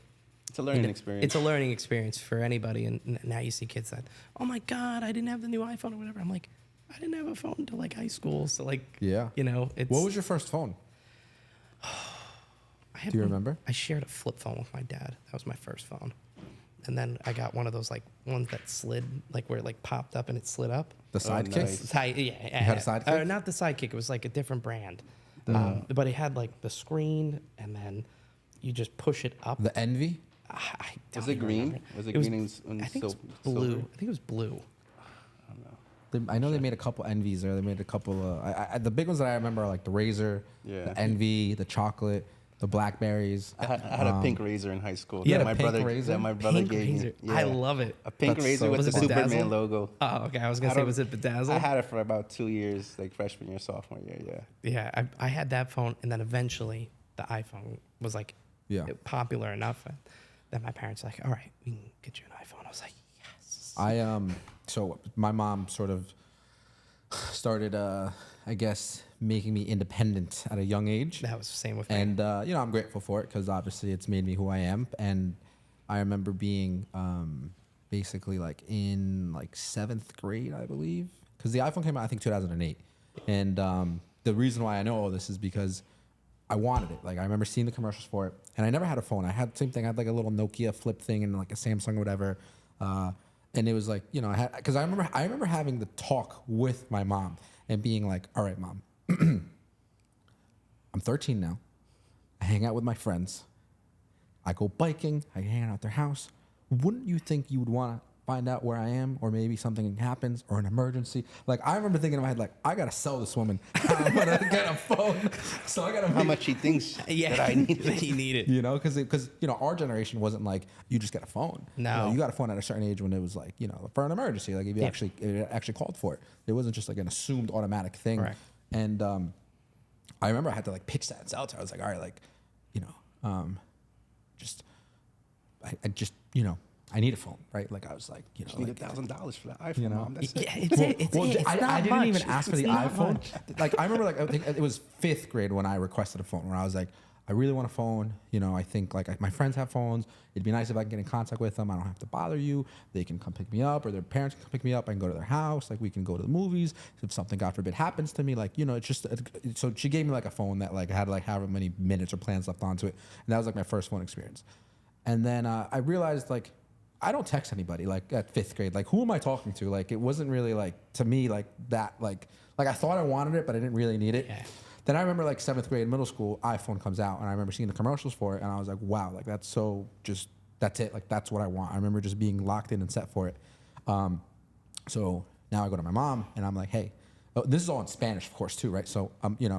It's a learning experience. It's a learning experience for anybody. And now you see kids that, oh my God, I didn't have the new iPhone or whatever. I'm like, I didn't have a phone until like high school. So like, it's. What was your first phone? Do you remember? I shared a flip phone with my dad. That was my first phone. And then I got one of those like ones that slid, like where it like popped up and it slid up. The sidekick? nice. You had a Sidekick? Not the Sidekick. It was like a different brand. But it had like the screen and then you just push it up. The Envy? I don't Was it even green? remember. Was it It green and I think it was silver? blue. I think it was blue. I know they made a couple Envies there. They made a couple. The big ones that I remember are like the Razor, the Envy, the chocolate, the Blackberries. I had a pink Razor in high school. You had that a my pink brother, Razor? That my brother Pink gave Razor. me. Yeah. I love it. A pink That's Razor so with the Was it Superman bedazzled? logo. Oh, okay. I was gonna say, was it bedazzled? I had it for about 2 years, like freshman year, sophomore year. Yeah. Yeah, I had that phone, and then eventually the iPhone was like popular enough that my parents were like, all right, we can get you an iPhone. I was like, yes. So my mom sort of started, I guess, making me independent at a young age. That was the same with me. And, I'm grateful for it because obviously it's made me who I am. And I remember being basically like in like 7th grade, I believe, because the iPhone came out, I think, 2008. And the reason why I know all this is because I wanted it. Like I remember seeing the commercials for it, and I never had a phone. I had the same thing. I had like a little Nokia flip thing and like a Samsung or whatever. And it was like, because I remember having the talk with my mom and being like, all right, Mom, I'm 13 now. I hang out with my friends. I go biking. I hang out at their house. Wouldn't you think you would want to find out where I am, or maybe something happens or an emergency? Like I remember thinking in my head, like I gotta sell this woman. I'm gonna get a phone, so I gotta. How much he thinks that I need. that he needed. Because our generation wasn't like you just get a phone. No, you got a phone at a certain age when it was like for an emergency, like if you actually called for it. It wasn't just like an assumed automatic thing. Right. And I remember I had to like pitch that and sell it to her. I was like, all right, like I need a phone, right? Like I was like, You need $1,000 for that iPhone, Mom. That's it. I didn't even ask for the It's not iPhone. much. Like I remember, like I think it was 5th grade when I requested a phone. Where I was like, I really want a phone. I think like my friends have phones. It'd be nice if I can get in contact with them. I don't have to bother you. They can come pick me up, or their parents can come pick me up. I can go to their house. Like we can go to the movies. If something, God forbid, happens to me, like it's just. So she gave me like a phone that like had like however many minutes or plans left onto it, and that was like my first phone experience. And then I realized like, I don't text anybody like at 5th grade. Like, who am I talking to? Like, it wasn't really like to me like that. Like I thought I wanted it, but I didn't really need it. Yeah. Then I remember like 7th grade, middle school, iPhone comes out, and I remember seeing the commercials for it, and I was like, wow, like that's it. Like that's what I want. I remember just being locked in and set for it. So now I go to my mom, and I'm like, hey, this is all in Spanish, of course, too, right? So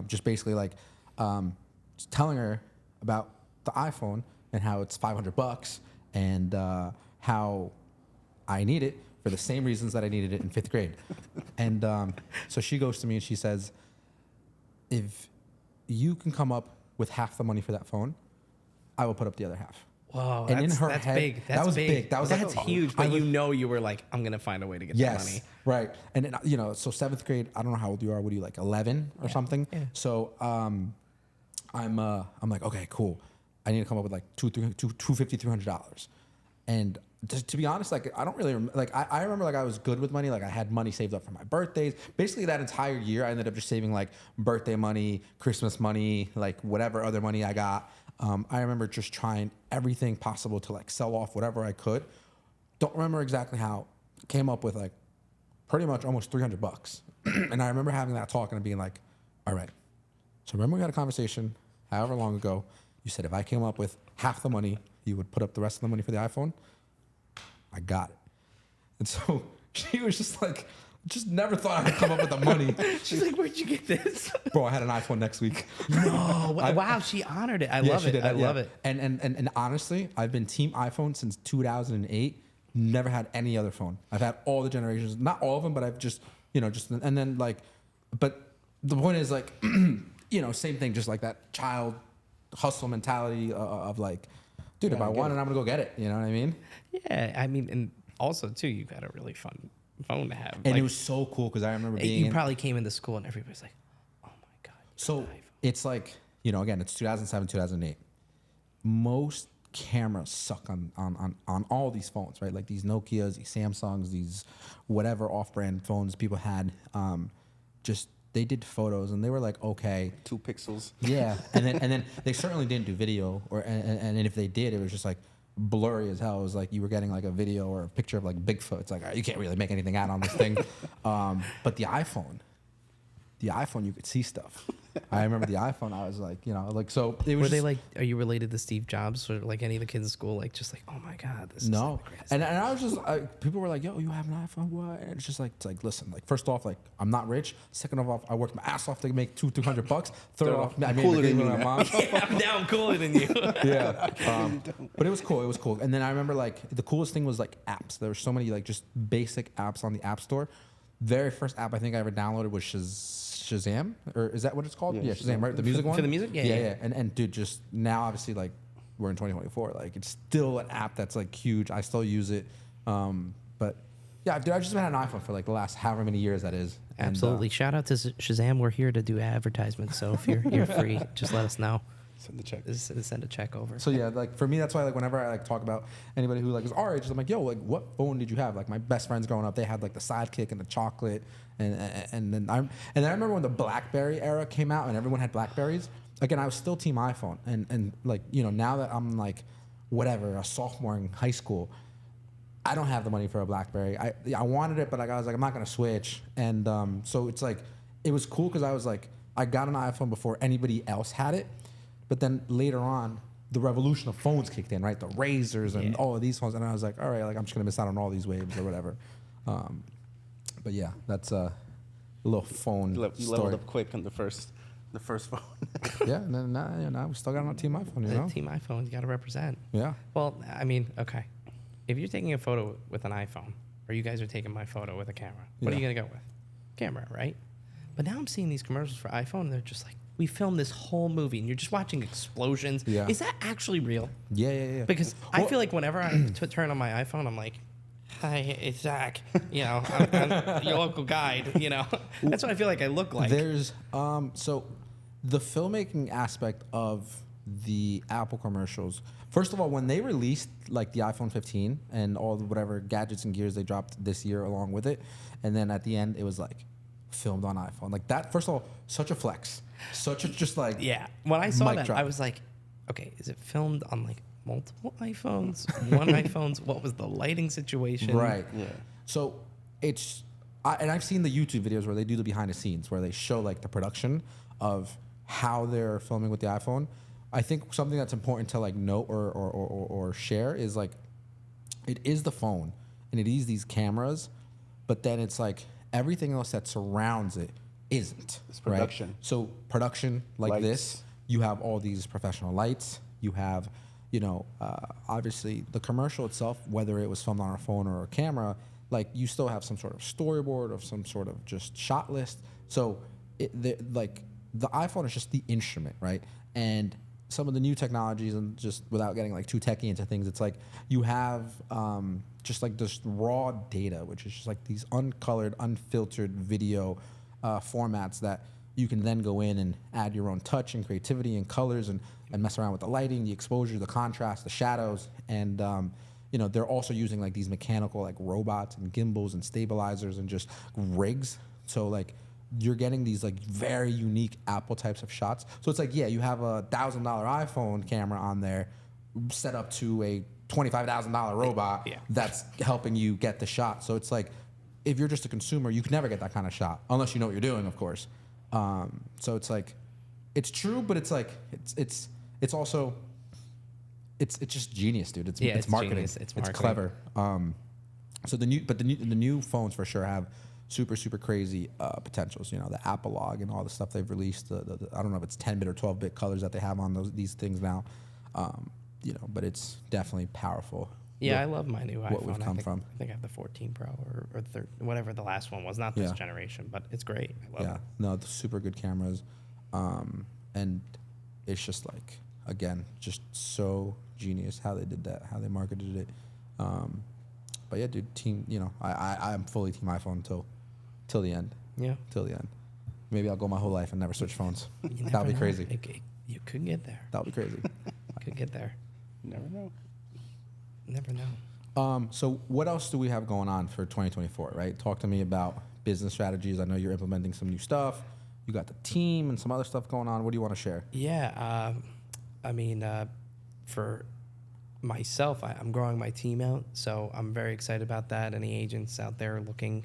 just basically like just telling her about the iPhone and how it's $500 and how I need it for the same reasons that I needed it in 5th grade. And so she goes to me and she says, if you can come up with half the money for that phone, I will put up the other half. Whoa, And in that's, her that's head, big. That's that was big. big. That was that's like, huge. But you were like, I'm gonna find a way to get that money. Yes, right. And then, so 7th grade, I don't know how old you are. What are you, like 11 or something? Yeah. So I'm like, okay, cool. I need to come up with like $250-$300. And to be honest, like I don't really like I remember like I was good with money. Like I had money saved up for my birthdays. Basically that entire year, I ended up just saving like birthday money, Christmas money, like whatever other money I got. I remember just trying everything possible to like sell off whatever I could. Don't remember exactly how. Came up with like pretty much almost $300. And I remember having that talk and being like, all right. So remember we had a conversation however long ago. You said if I came up with half the money, you would put up the rest of the money for the iPhone. I got it. And so she was just like, just never thought I could come up with the money. She's like, where'd you get this? Bro, I had an iPhone next week. No, wow, she honored it. I love she it. did. I love it. And honestly, I've been team iPhone since 2008. Never had any other phone. I've had all the generations, not all of them, but I've just, and then like, but the point is like, same thing, just like that child hustle mentality of like, dude, if I want it, I'm gonna go get it. You know what I mean? Yeah, I mean, and also too, you've got a really fun phone to have. And it was so cool because I remember being. You probably came into school and everybody's like, "Oh my god!" So it's like again, it's 2007, 2008. Most cameras suck on all these phones, right? Like these Nokias, these Samsungs, these whatever off-brand phones people had. Just they did photos and they were like, okay, 2 pixels. yeah, and then they certainly didn't do video, and if they did, it was just like blurry as hell. It was like you were getting like a video or a picture of like Bigfoot. It's like you can't really make anything out on this thing. But the iPhone, you could see stuff. I remember the iPhone. I was like, so it was. Were they like? Are you related to Steve Jobs or like any of the kids in school? Like, just like, oh my god, this is no. like the greatest And thing. I was just people were like, yo, you have an iPhone? What? And it's like listen, like first off, like I'm not rich. Second of all, I worked my ass off to make $200-$300. Third off, I made cooler a than with you my now. mom. Now I'm cooler than you. Yeah. But it was cool. It was cool. And then I remember like the coolest thing was like apps. There were so many like just basic apps on the App Store. Very first app I think I ever downloaded was Shazam, or is that what it's called? Yeah, Shazam, right? The music one? For the music? Yeah. And dude, just now obviously like we're in 2024, like it's still an app that's like huge. I still use it. But yeah, dude, I've just had an iPhone for like the last however many years that is. And, Absolutely. Shout out to Shazam. We're here to do advertisements. So if you're free, just let us know. Send the check. Just send a check over. So yeah, like for me, that's why like whenever I like talk about anybody who like is our age, I'm like, yo, like what phone did you have? Like my best friends growing up, they had like the Sidekick and the chocolate, and then I remember when the BlackBerry era came out and everyone had Blackberries. Again, I was still team iPhone, and like now that I'm like whatever a sophomore in high school, I don't have the money for a BlackBerry. I wanted it, but like I was like I'm not gonna switch, and so it's like it was cool because I was like I got an iPhone before anybody else had it. But then later on, the revolution of phones kicked in, right? The Razors and all of these phones. And I was like, all right, like I'm just going to miss out on all these waves or whatever. But yeah, that's a little phone You story. leveled up quick on the first phone. Yeah, and then now we still got on Team iPhone, Team iPhone, you got to represent. Yeah. Well, I mean, okay. If you're taking a photo with an iPhone, or you guys are taking my photo with a camera, what are you going to go with? Camera, right? But now I'm seeing these commercials for iPhone, and they're just like, we filmed this whole movie, and you're just watching explosions. Yeah. Is that actually real? Yeah. Because I feel like whenever I turn on my iPhone, I'm like, hi, it's Zach. I'm your local guide. That's what I feel like I look like. There's so the filmmaking aspect of the Apple commercials. First of all, when they released like the iPhone 15 and all the whatever gadgets and gears they dropped this year along with it, and then at the end it was like filmed on iPhone. Like that. First of all, such a flex. Such a just like Yeah. When I saw mic that, drop. I was like, okay, is it filmed on like multiple iPhones, one iPhone's, what was the lighting situation? Right. Yeah. So and I've seen the YouTube videos where they do the behind the scenes where they show like the production of how they're filming with the iPhone. I think something that's important to like note or share is like it is the phone and it is these cameras, but then it's like everything else that surrounds it isn't. It's production. Right? So production like Lights. this, you have all these professional lights. You have, obviously the commercial itself, whether it was filmed on a phone or a camera, like you still have some sort of storyboard of some sort of just shot list. So the iPhone is just the instrument, right? And some of the new technologies, and just without getting like too techie into things, it's like you have just like this raw data, which is just like these uncolored, unfiltered video formats that you can then go in and add your own touch and creativity and colors and mess around with the lighting, the exposure, the contrast, the shadows. And, they're also using like these mechanical like robots and gimbals and stabilizers and just rigs. So like you're getting these like very unique Apple types of shots. So it's like, yeah, you have a $1,000 iPhone camera on there set up to a $25,000 robot that's helping you get the shot. So it's like, if you're just a consumer, you can never get that kind of shot unless you know what you're doing, of course. So it's like, it's true, but it's like, it's also, it's just genius, dude. It's marketing. Genius. It's marketing. It's clever. So the new phones for sure have super, super crazy potentials. The Apple log and all the stuff they've released. I don't know if it's 10-bit or 12-bit colors that they have on these things now. But it's definitely powerful. Yeah, I love my new iPhone. What we've come from. I think I have the 14 Pro or whatever the last one was. Not this generation, but it's great. I love it. No, the super good cameras. And it's just like, again, just so genius how they did that, how they marketed it. But yeah, dude, I'm fully team iPhone till the end. Yeah. Till the end. Maybe I'll go my whole life and never switch phones. You That would be never crazy. know. You could get there. That would be crazy. Could get there. Never know. Never know. So what else do we have going on for 2024, right? Talk to me about business strategies. I know you're implementing some new stuff. You got the team and some other stuff going on. What do you want to share? Yeah. For myself, I'm growing my team out, so I'm very excited about that. Any agents out there looking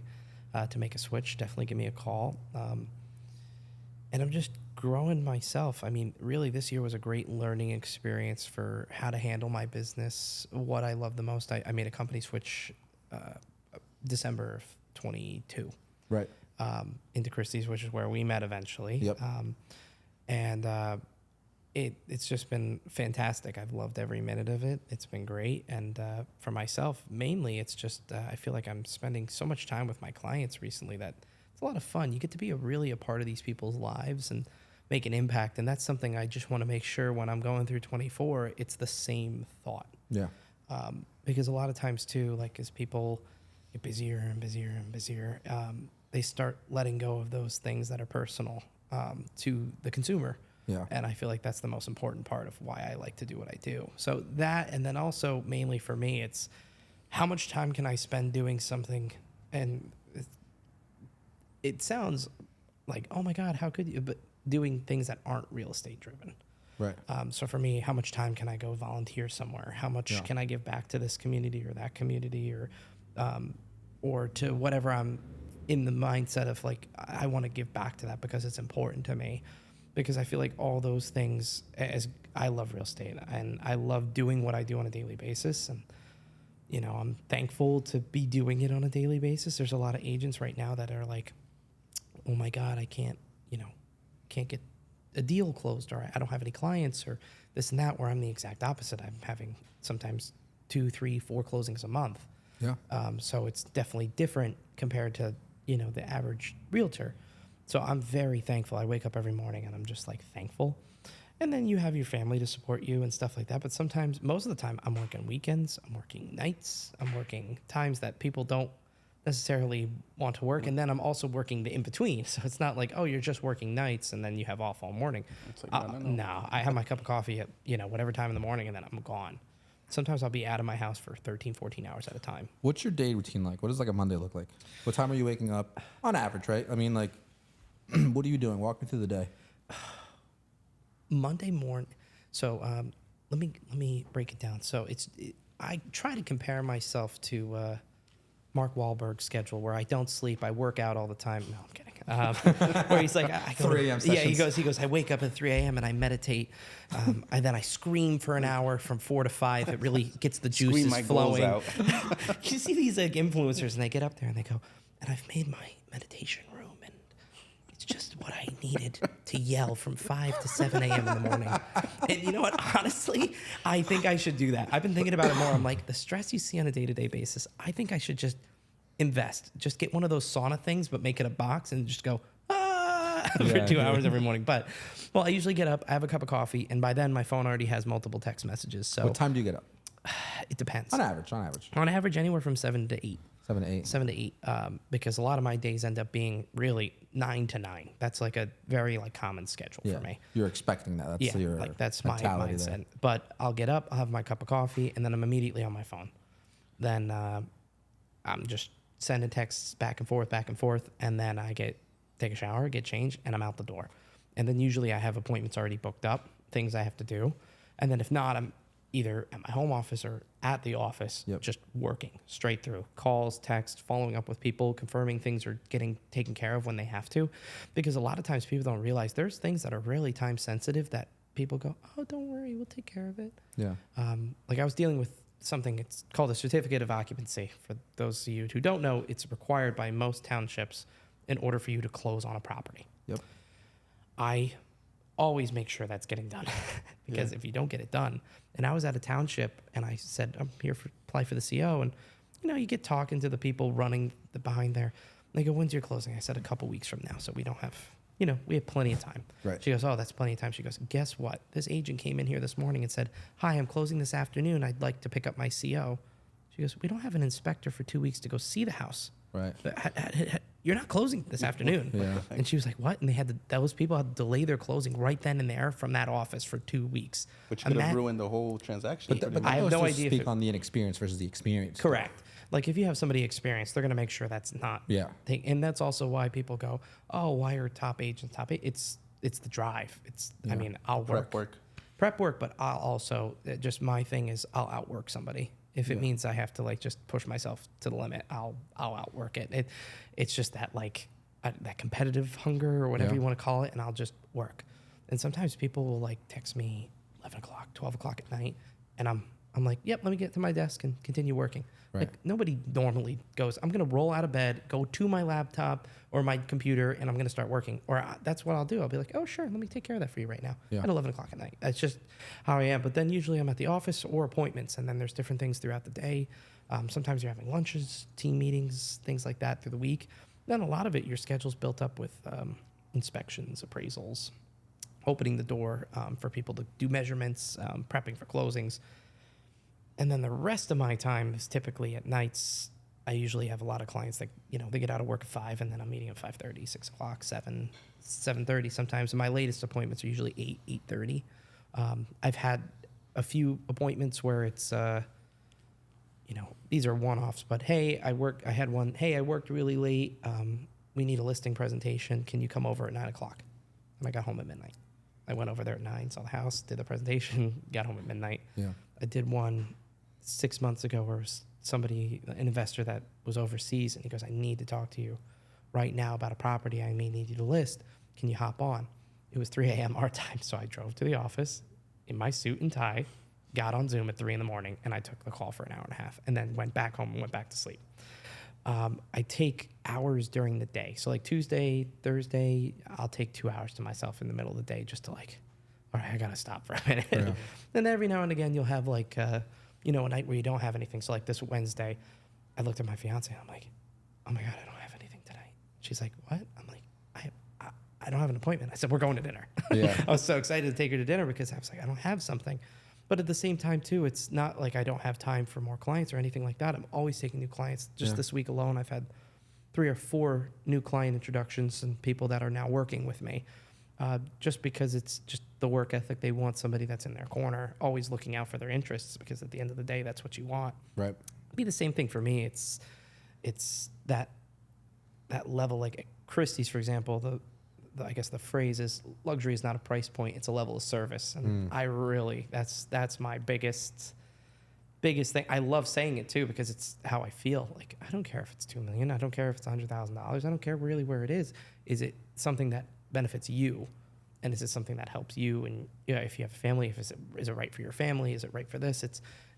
to make a switch, definitely give me a call. And I'm just growing myself. I mean, really, this year was a great learning experience for how to handle my business. What I love the most, I made a company switch December of 22. Right. Into Christie's, which is where we met eventually. Yep. It's just been fantastic. I've loved every minute of it. It's been great. And for myself, mainly, it's just I feel like I'm spending so much time with my clients recently that it's a lot of fun. You get to be really a part of these people's lives and make an impact. And that's something I just want to make sure when I'm going through 24, it's the same thought. Yeah. Because a lot of times, too, like as people get busier and busier and busier, they start letting go of those things that are personal to the consumer. Yeah. And I feel like that's the most important part of why I like to do what I do. So that, and then also mainly for me, it's how much time can I spend doing something? And it sounds like, oh my God, how could you? But doing things that aren't real estate driven. Right. So for me, how much time can I go volunteer somewhere? How much can I give back to this community or that community or to whatever I'm in the mindset of like, I want to give back to that because it's important to me. Because I feel like all those things, as I love real estate and I love doing what I do on a daily basis. And, I'm thankful to be doing it on a daily basis. There's a lot of agents right now that are like, oh my God, I can't get a deal closed, or I don't have any clients, or this and that, where I'm the exact opposite. I'm having sometimes 2, 3, 4 closings a month. Yeah. So it's definitely different compared to, the average realtor. So I'm very thankful. I wake up every morning and I'm just like thankful. And then you have your family to support you and stuff like that. But sometimes, most of the time, I'm working weekends, I'm working nights, I'm working times that people don't necessarily want to work. And then I'm also working the in between. So it's not like, oh, you're just working nights and then you have off all morning. It's like, No, I have my cup of coffee at, whatever time in the morning and then I'm gone. Sometimes I'll be out of my house for 13, 14 hours at a time. What's your day routine like? What does like a Monday look like? What time are you waking up on average, right? I mean, like, what are you doing? Walk me through the day. Monday morning. So let me break it down. So I try to compare myself to Mark Wahlberg's schedule, where I don't sleep, I work out all the time. No, I'm kidding. Where he's like, I go, 3 a.m. Yeah, sessions. he goes, I wake up at 3 a.m. and I meditate, and then I scream for an hour from 4 to 5. It really gets the Scream juices my goals flowing. out. You see these like influencers, and they get up there and they go, and I've made my meditation room, and it's just what I needed to yell from 5 to 7 a.m. in the morning. And you know what? Honestly, I think I should do that. I've been thinking about it more. I'm like, the stress you see on a day-to-day basis, I think I should just invest. Just get one of those sauna things, but make it a box and just go, for 2 hours every morning. But, well, I usually get up, I have a cup of coffee, and by then my phone already has multiple text messages. So What time do you get up? it depends. On average. On average, anywhere from 7 to 8. 7 to 8. 7 to 8, because a lot of my days end up being really 9 to 9. That's like a very like common schedule Yeah. for me. You're expecting that. That's Yeah, your like that's my mentality mindset. there. But I'll get up, I'll have my cup of coffee, and then I'm immediately on my phone. Then I'm just sending texts back and forth, and then I take a shower, get changed, and I'm out the door. And then usually I have appointments already booked up, things I have to do. And then if not, I'm either at my home office or at the office, Yep. just working straight through. Calls, texts, following up with people, confirming things are getting taken care of when they have to. Because a lot of times people don't realize there's things that are really time sensitive that people go, oh, don't worry, we'll take care of it. Yeah. Like I was dealing with something, it's called a certificate of occupancy. For those of you who don't know, it's required by most townships in order for you to close on a property. Yep. I always make sure that's getting done because if you don't get it done, and I was at a township and I said, I'm here for apply for the CO. And, you get talking to the people running the behind there. And they go, when's your closing? I said, a couple weeks from now. So we don't have, we have plenty of time. Right. She goes, oh, that's plenty of time. She goes, guess what? This agent came in here this morning and said, hi, I'm closing this afternoon. I'd like to pick up my CO. She goes, we don't have an inspector for 2 weeks to go see the house. Right. You're not closing this afternoon. Yeah. And she was like, what? And those people had to delay their closing right then and there from that office for 2 weeks. Which could have ruined the whole transaction. But I have that no goes to idea if speak it- on the inexperience versus the experience. Correct. Like if you have somebody experienced, they're going to make sure that's not. Yeah. And that's also why people go, oh, why are top agents top? It's the drive. I mean, I'll prep work, but I'll also just my thing is I'll outwork somebody. If it means I have to like just push myself to the limit, I'll outwork it. It's just that like that competitive hunger or whatever you want to call it, and I'll just work. And sometimes people will like text me 11 o'clock, 12 o'clock at night, and I'm like, yep, let me get to my desk and continue working. Right. Like nobody normally goes, I'm going to roll out of bed, go to my laptop or my computer, and I'm going to start working. Or that's what I'll do. I'll be like, oh, sure, let me take care of that for you right now at 11 o'clock at night. That's just how I am. But then usually I'm at the office or appointments, and then there's different things throughout the day. Sometimes you're having lunches, team meetings, things like that through the week. Then a lot of it, your schedule's built up with inspections, appraisals, opening the door for people to do measurements, prepping for closings. And then the rest of my time is typically at nights. I usually have a lot of clients that, they get out of work at 5, and then I'm meeting at 5:30, 6 o'clock, 7, 7:30 sometimes. And my latest appointments are usually 8, 8:30. I've had a few appointments where it's, these are one-offs, but hey, I worked really late. We need a listing presentation. Can you come over at 9 o'clock? And I got home at midnight. I went over there at 9, saw the house, did the presentation, got home at midnight. Yeah. I did one 6 months ago where somebody, an investor that was overseas, and he goes, I need to talk to you right now about a property I may need you to list. Can you hop on? It was 3 a.m. our time, so I drove to the office in my suit and tie, got on Zoom at 3 in the morning, and I took the call for an hour and a half, and then went back home and went back to sleep. I take hours during the day. So like Tuesday, Thursday, I'll take 2 hours to myself in the middle of the day just to like, all right, I got to stop for a minute. Yeah. Then every now and again, you'll have like, a night where you don't have anything. So like this Wednesday, I looked at my fiance and I'm like, oh my God, I don't have anything tonight. She's like, what? I'm like, I don't have an appointment. I said, we're going to dinner. Yeah. I was so excited to take her to dinner because I was like, I don't have something. But at the same time, too, it's not like I don't have time for more clients or anything like that. I'm always taking new clients. Just this week alone, I've had 3 or 4 new client introductions and people that are now working with me. Just because it's just the work ethic. They want somebody that's in their corner, always looking out for their interests, because at the end of the day, that's what you want. Right. It'd be the same thing for me. It's that level. Like at Christie's, for example, I guess the phrase is luxury is not a price point; it's a level of service. And I really that's my biggest thing. I love saying it too because it's how I feel. Like I don't care if it's $2 million. I don't care if it's $100,000. I don't care really where it is. Is it something that benefits you? And is it something that helps you? And if you have a family, is it right for your family? Is it right for this?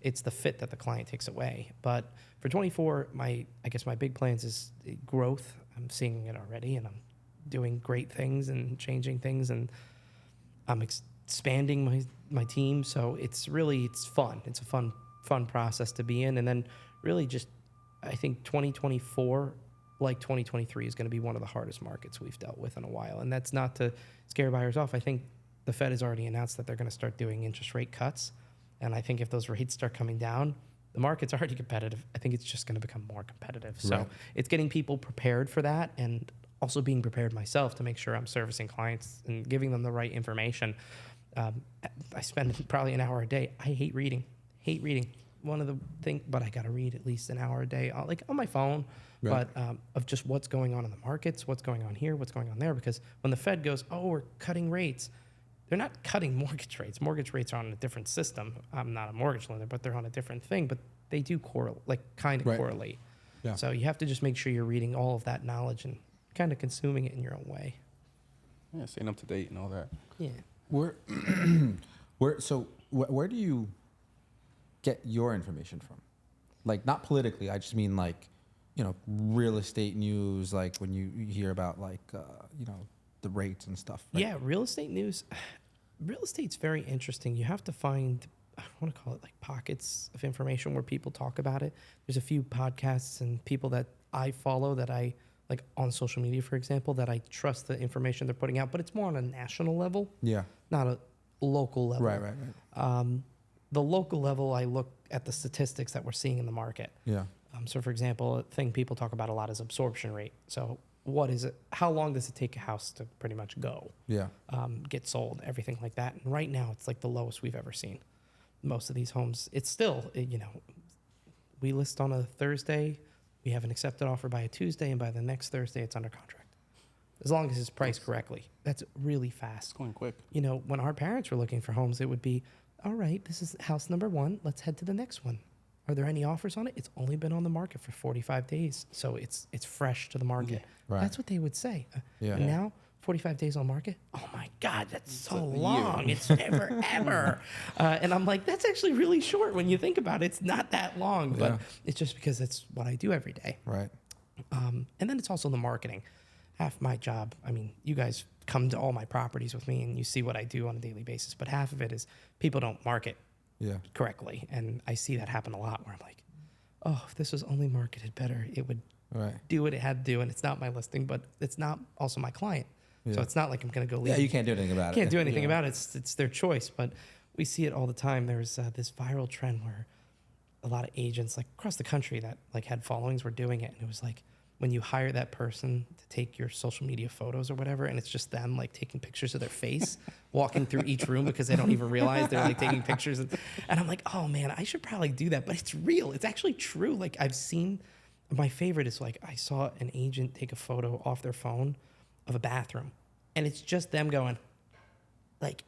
It's the fit that the client takes away. But for 24, I guess my big plans is growth. I'm seeing it already, and I'm doing great things and changing things, and I'm expanding my team. So it's fun. It's a fun process to be in. And then really just, I think 2024, like 2023, is going to be one of the hardest markets we've dealt with in a while. And that's not to scare buyers off. I think the Fed has already announced that they're going to start doing interest rate cuts. And I think if those rates start coming down, the market's already competitive. I think it's just going to become more competitive. So Right. it's getting people prepared for that, and also being prepared myself to make sure I'm servicing clients and giving them the right information. I spend probably an hour a day. I hate reading. One of the things, but I got to read at least an hour a day, like on my phone, Right. but of just what's going on in the markets, what's going on here, what's going on there. Because when the Fed goes, oh, we're cutting rates, they're not cutting mortgage rates. Mortgage rates are on a different system. I'm not a mortgage lender, but they're on a different thing. But they do correlate, Right. correlate. Yeah. So you have to just make sure you're reading all of that knowledge and kind of consuming it in your own way. Yeah, staying up to date and all that. Yeah. Where do you get your information from? Like, not politically, I just mean like, real estate news, like when you hear about like, the rates and stuff. Like, Yeah, real estate news. Real estate's very interesting. You have to find, I want to call it like pockets of information where people talk about it. There's a few podcasts and people that I follow that I like on social media, for example, that I trust the information they're putting out, but it's more on a national level, Yeah. not a local level. Right. The local level, I look at the statistics that we're seeing in the market. Yeah. So, for example, a thing people talk about a lot is absorption rate. So, what is it? How long does it take a house to pretty much go, Yeah. get sold, everything like that? And right now, it's like the lowest we've ever seen. Most of these homes, it's still, we list on a Thursday, we have an accepted offer by a Tuesday, and by the next Thursday, it's under contract. As long as it's priced correctly. That's really fast. It's going quick. When our parents were looking for homes, it would be, all right, this is house number 1. Let's head to the next one. Are there any offers on it? It's only been on the market for 45 days. So it's fresh to the market. Right. That's what they would say. Yeah. And now, 45 days on market? Oh my God, that's so a year. long. It's forever. And I'm like, that's actually really short when you think about it. It's not that long, but Yeah. it's just because it's what I do every day. Right. And then it's also the marketing. Half my job, you guys come to all my properties with me and you see what I do on a daily basis, but half of it is people don't market Yeah. correctly. And I see that happen a lot where I'm like, oh, if this was only marketed better, it would Right. do what it had to do. And it's not my listing, but it's not also my client. So Yeah. it's not like I'm going to go leave. Yeah. You can't do anything about it. Can't do anything Yeah. about it. It's their choice. But we see it all the time. There's this viral trend where a lot of agents like across the country that like had followings were doing it. And it was like, when you hire that person to take your social media photos or whatever, and it's just them like taking pictures of their face, walking through each room because they don't even realize they're like taking pictures. And I'm like, oh man, I should probably do that. But it's real. It's actually true. Like I've seen, my favorite is like, I saw an agent take a photo off their phone of a bathroom, and it's just them going like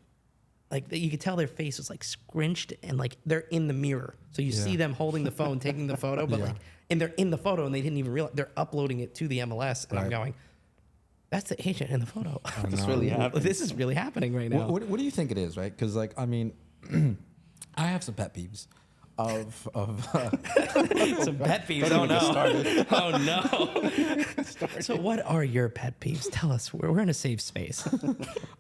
you could tell their face was like scrunched and like they're in the mirror. So you see them holding the phone, taking the photo, but Yeah. and they're in the photo and they didn't even realize they're uploading it to the MLS. And I'm Right. going, that's the agent in the photo. This know. really happened. This is really happening right now. What do you think it is, right? Because like, I have some pet peeves of Some pet peeves. Oh no. Oh no. So what are your pet peeves? Tell us. We're in a safe space.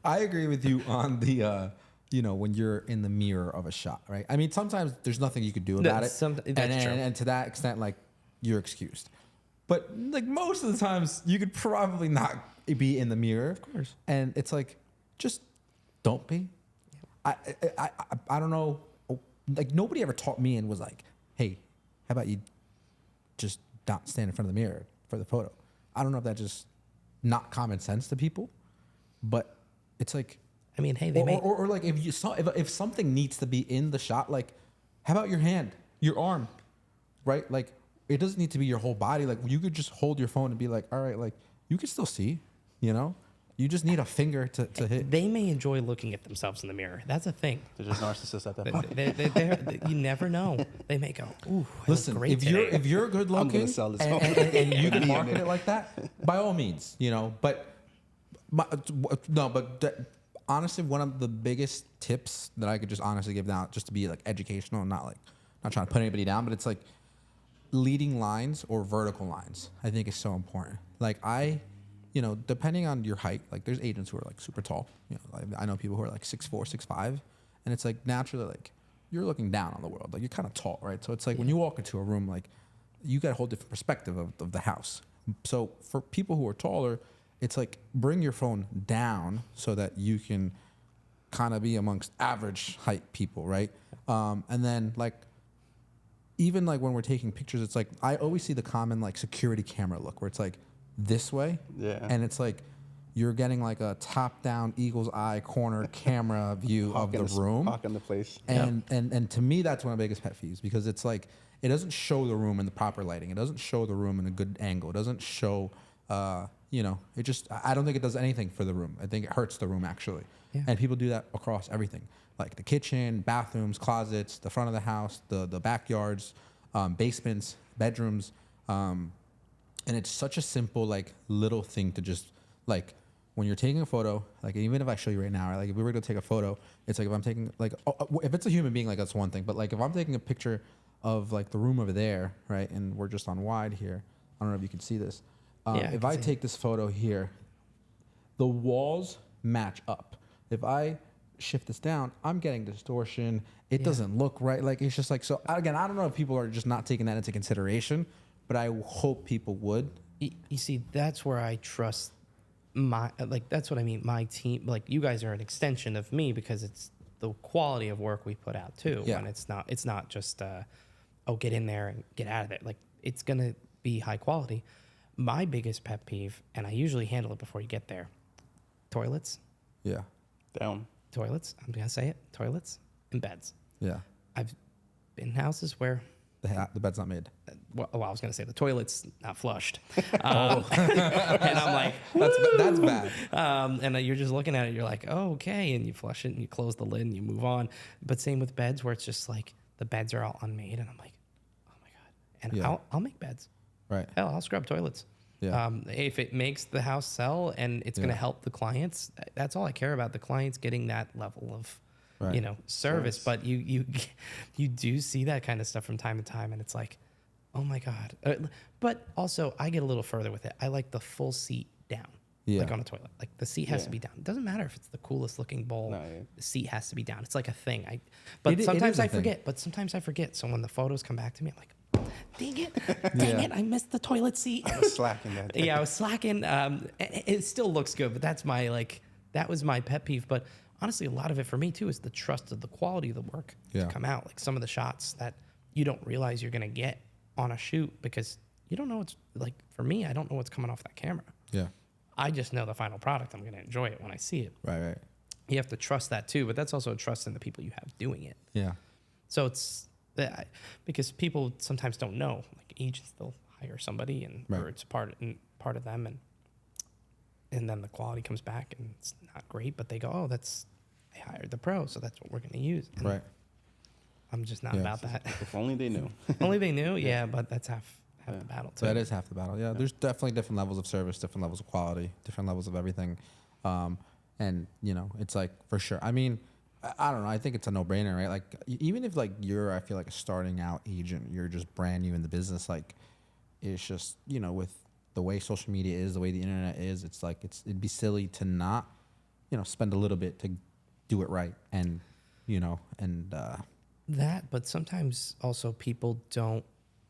I agree with you on the when you're in the mirror of a shot, right? I mean, sometimes there's nothing you could do about it, That's true. and to that extent, like you're excused. But like most of the times, you could probably not be in the mirror, of course. And it's like, just don't be. I don't know. Like nobody ever taught me and was like, hey, how about you just not stand in front of the mirror for the photo? I don't know if that's just not common sense to people, but it's like. I mean, hey, they may. Or like if something needs to be in the shot, like how about your hand, your arm, right? Like it doesn't need to be your whole body. Like you could just hold your phone and be like, all right, like you can still see, You just need a finger to hit. They may enjoy looking at themselves in the mirror. That's a thing. They're just narcissists at that point. You never know. They may go, ooh, I Listen, look great if today. you're good I'm looking gonna sell this and you can market it like that, by all means, you know. But honestly, one of the biggest tips that I could just honestly give out, just to be like educational and not trying to put anybody down, but it's like leading lines or vertical lines. I think is so important. Like depending on your height, like there's agents who are like super tall. You know, like I know people who are like 6'4", 6'5", and it's like naturally like you're looking down on the world. Like you're kind of tall, right? So it's like when you walk into a room, like you got a whole different perspective of the house. So for people who are taller, it's like bring your phone down so that you can kind of be amongst average height people, right? And then like even like when we're taking pictures, it's like I always see the common like security camera look where it's like this way, and it's like you're getting like a top-down eagle's eye corner camera view of the room, hawking the place. And to me, that's one of my biggest pet peeves because it's like it doesn't show the room in the proper lighting. It doesn't show the room in a good angle. It doesn't show, it just I don't think it does anything for the room. I think it hurts the room actually. Yeah. And people do that across everything, like the kitchen, bathrooms, closets, the front of the house, the backyards, basements, bedrooms. And it's such a simple, like, little thing to just, like, when you're taking a photo, like, even if I show you right now, right, like, if we were to take a photo, it's like if I'm taking, like, if it's a human being, like, that's one thing. But, like, if I'm taking a picture of, like, the room over there, right, and we're just on wide here, I don't know if you can see this. If I take this photo here, the walls match up. If I shift this down, I'm getting distortion. It doesn't look right. Like, it's just like, so, again, I don't know if people are just not taking that into consideration, but I hope people would. You see, that's where I trust that's what I mean. My team, like you guys are an extension of me because it's the quality of work we put out too. Yeah. And it's not just, get in there and get out of there. Like it's going to be high quality. My biggest pet peeve, and I usually handle it before you get there, toilets. Yeah. Down. Toilets. I'm going to say it. Toilets and beds. Yeah. I've been in houses where the bed's not made. well, I was going to say the toilet's not flushed. And I'm like, that's bad. and you're just looking at it. You're like, oh, okay. And you flush it and you close the lid and you move on. But same with beds where it's just like the beds are all unmade. And I'm like, oh my God. And I'll make beds. Right. Hell, I'll scrub toilets. Yeah. If it makes the house sell and it's going to help the clients, that's all I care about. The clients getting that level of, service. But you do see that kind of stuff from time to time, and it's like, oh my God. But also, I get a little further with it. I like the full seat down, like on a toilet. Like the seat has to be down. It doesn't matter if it's the coolest looking bowl. No, The seat has to be down. It's like a thing. It Sometimes is a I thing. forget. But sometimes I forget. So when the photos come back to me, I'm like, dang it, I missed the toilet seat. I was slacking that day. Yeah, I was slacking. It still looks good, but that was my pet peeve. But honestly, a lot of it for me too is the trust of the quality of the work to come out. Like some of the shots that you don't realize you're gonna get on a shoot because you don't know what's like. For me, I don't know what's coming off that camera. Yeah. I just know the final product. I'm gonna enjoy it when I see it. Right. You have to trust that too, but that's also a trust in the people you have doing it. Yeah. So it's because people sometimes don't know. Like agents, they'll hire somebody or it's part of them, and then the quality comes back and it's not great. But they go, oh, they hired the pro, so that's what we're going to use. And Right. I'm just not about that. If only they knew. Only they knew, but that's half the battle too. That is half the battle. Yeah. There's definitely different levels of service, different levels of quality, different levels of everything. And it's like for sure. I mean, I don't know. I think it's a no-brainer, right? Like even if like I feel like a starting out agent, you're just brand new in the business. Like it's just with the way social media is, the way the internet is, it's like it'd be silly to not spend a little bit to do it right, and that. But sometimes also people don't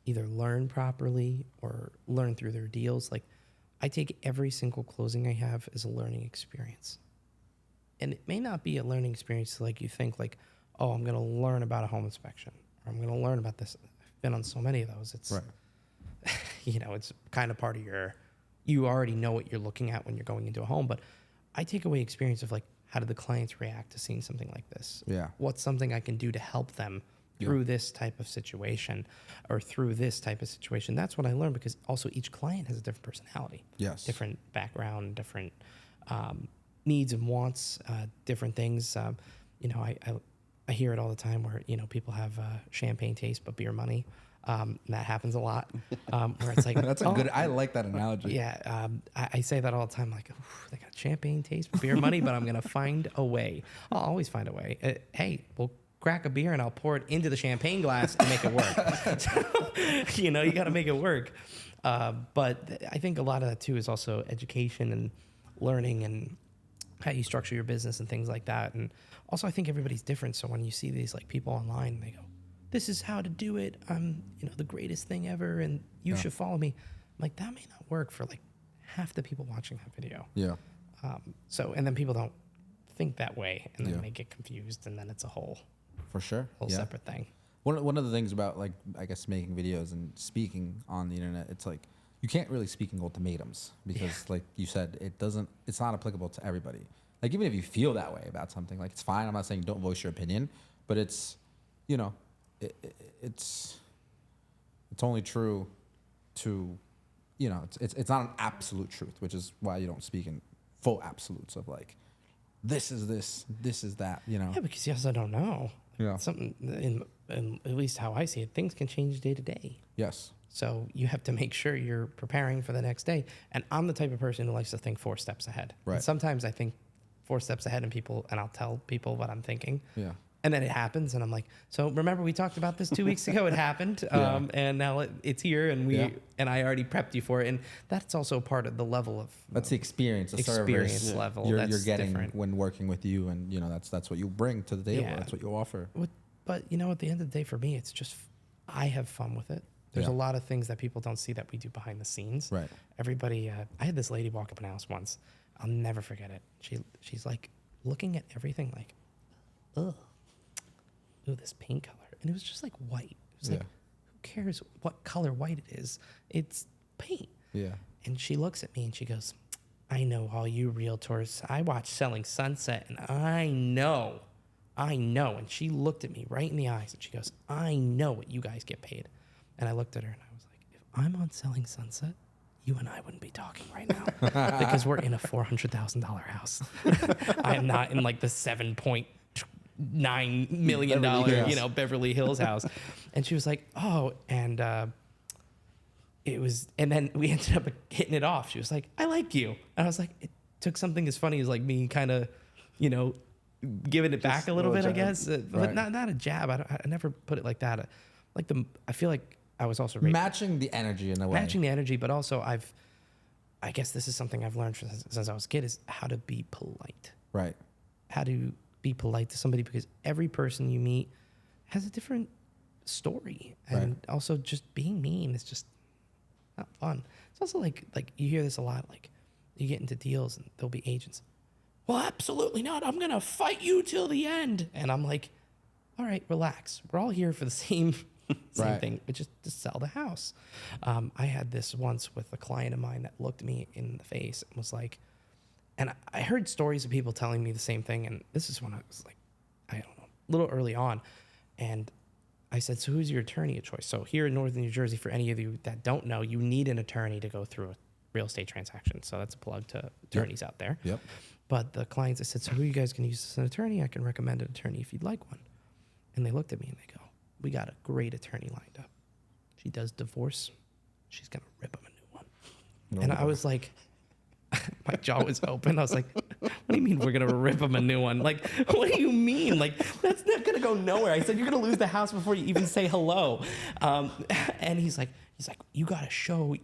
either learn properly or learn through their deals. Like I take every single closing I have as a learning experience. And it may not be a learning experience like you think, like, oh, I'm going to learn about a home inspection, or I'm going to learn about this. I've been on so many of those. It's, it's kind of part of you already know what you're looking at when you're going into a home. But I take away experience of like, how do the clients react to seeing something like this? Yeah. What's something I can do to help them through this type of situation or through this type of situation? That's what I learned because also each client has a different personality. Yes. Different background, different needs and wants, different things. You know, I hear it all the time where, you know, people have champagne taste but beer money. And that happens a lot. Where it's like That's a good. I like that analogy. Yeah, I say that all the time. Like, they got champagne taste but beer money, but I'm gonna find a way. I'll always find a way. Hey, we'll crack a beer and I'll pour it into the champagne glass and make it work. So, you know, you got to make it work. But I think a lot of that too is also education and learning and how you structure your business and things like that. And also, I think everybody's different. So when you see these like people online, they go, "This is how to do it. I'm, you know, the greatest thing ever, and you should follow me." I'm like, that may not work for like half the people watching that video. Yeah. So, and then people don't think that way, and then they get confused, and then it's a whole For sure. separate thing. One of the things about, like, I guess making videos and speaking on the internet, it's like you can't really speak in ultimatums because, like you said, it's not applicable to everybody. Like, even if you feel that way about something, like, it's fine. I'm not saying don't voice your opinion, but it's, you know, it's only true to, you know, it's not an absolute truth, which is why you don't speak in full absolutes of like, this is this, this is that, you know. Yeah, because you also don't know. Yeah. Something in at least how I see it, things can change day to day. Yes. So you have to make sure you're preparing for the next day. And I'm the type of person who likes to think 4 steps ahead. Right. And sometimes I think 4 steps ahead and I'll tell people what I'm thinking. Yeah. And then it happens, and I'm like, so remember we talked about this 2 weeks ago? It happened, and now it's here, and and I already prepped you for it. And that's also part of the level of that's the experience, the experience level you're that's getting different. when working with you, and you know that's what you bring to the table. Yeah. That's what you offer. But you know, at the end of the day, for me, it's just I have fun with it. There's a lot of things that people don't see that we do behind the scenes. Right. Everybody, I had this lady walk up in a house once. I'll never forget it. She's like looking at everything like, ugh. Ooh, this paint color. And it was just like white. It was like, who cares what color white it is? It's paint. Yeah. And she looks at me and she goes, I know all you realtors. I watch Selling Sunset and I know. And she looked at me right in the eyes and she goes, I know what you guys get paid. And I looked at her and I was like, if I'm on Selling Sunset, you and I wouldn't be talking right now because we're in a $400,000 house. I am not in like the $7.9 million, you know, Beverly Hills house. And she was like, oh, and it was, and then we ended up hitting it off. She was like, I like you. And I was like, it took something as funny as like me kind of, you know, giving it back a little bit, I guess. But not a jab. I never put it like that. I feel like I was also matching the energy in a way. Matching the energy, but also I guess this is something I've learned since I was a kid is how to be polite. Right. How to be polite to somebody because every person you meet has a different story. And also just being mean is just not fun. It's also like you hear this a lot, like you get into deals and there'll be agents. Well, absolutely not. I'm going to fight you till the end. And I'm like, all right, relax. We're all here for the same thing, but just to sell the house. I had this once with a client of mine that looked me in the face and was like, and I heard stories of people telling me the same thing. And this is when I was like, I don't know, a little early on. And I said, so who's your attorney of choice? So here in Northern New Jersey, for any of you that don't know, you need an attorney to go through a real estate transaction. So that's a plug to attorneys out there. Yep. But the clients, I said, so who are you guys going to use as an attorney? I can recommend an attorney if you'd like one. And they looked at me and they go, we got a great attorney lined up. She does divorce. She's going to rip him a new one. No, and I was like, my jaw was open. I was like, what do you mean we're going to rip him a new one? Like, what do you mean? Like, that's not going to go nowhere. I said, you're going to lose the house before you even say hello. And he's like, you got to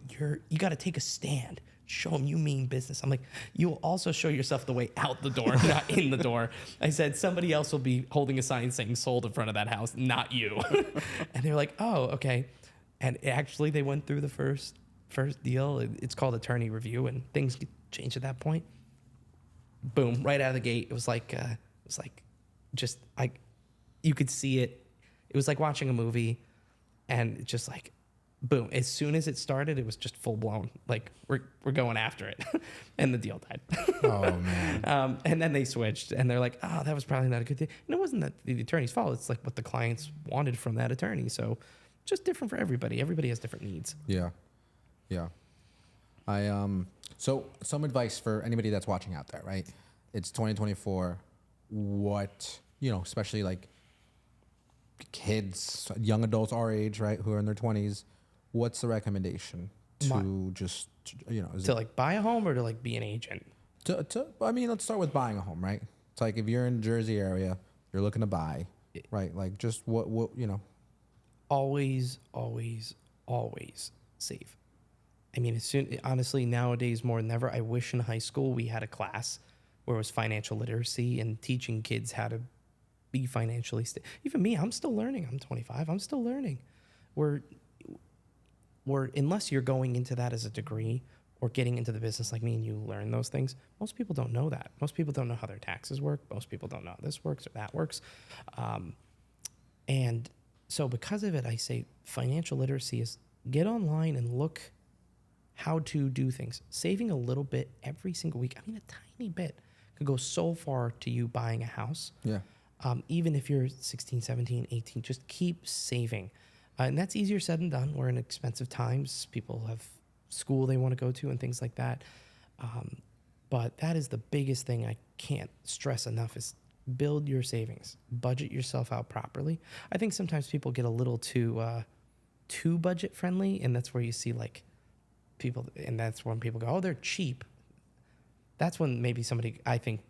you got to take a stand. Show him you mean business. I'm like, you'll also show yourself the way out the door, not in the door. I said, somebody else will be holding a sign saying sold in front of that house, not you. And they're like, oh, okay. And actually they went through the first deal. It's called attorney review and things changed at that point. Boom, right out of the gate. It was like you could see it. It was like watching a movie and just like, boom. As soon as it started, it was just full blown. Like we're going after it, and the deal died. Oh man. And then they switched, and they're like, "Oh, that was probably not a good thing." And it wasn't that the attorney's fault. It's like what the clients wanted from that attorney. So, just different for everybody. Everybody has different needs. Yeah, yeah. So some advice for anybody that's watching out there, right? It's 2024. What, especially like kids, young adults our age, right, who are in their 20s, what's the recommendation to just, is To like buy a home or to like be an agent? let's start with buying a home, right? It's like if you're in the Jersey area, you're looking to buy, right? Like just what. Always, always, always save. I mean, honestly, nowadays more than ever, I wish in high school we had a class where it was financial literacy and teaching kids how to be financially stable. Even me, I'm still learning. I'm 25. I'm still learning. We're unless you're going into that as a degree or getting into the business like me and you learn those things, most people don't know that. Most people don't know how their taxes work. Most people don't know how this works or that works. And so because of it, I say financial literacy is get online and look how to do things. Saving a little bit every single week, I mean, a tiny bit could go so far to you buying a house. Yeah. Even if you're 16, 17, 18, just keep saving. And that's easier said than done. We're in expensive times. People have school they want to go to and things like that. But that is the biggest thing I can't stress enough is build your savings. Budget yourself out properly. I think sometimes people get a little too budget friendly, and that's where you see like people, and that's when people go, oh, they're cheap. That's when maybe somebody, I think,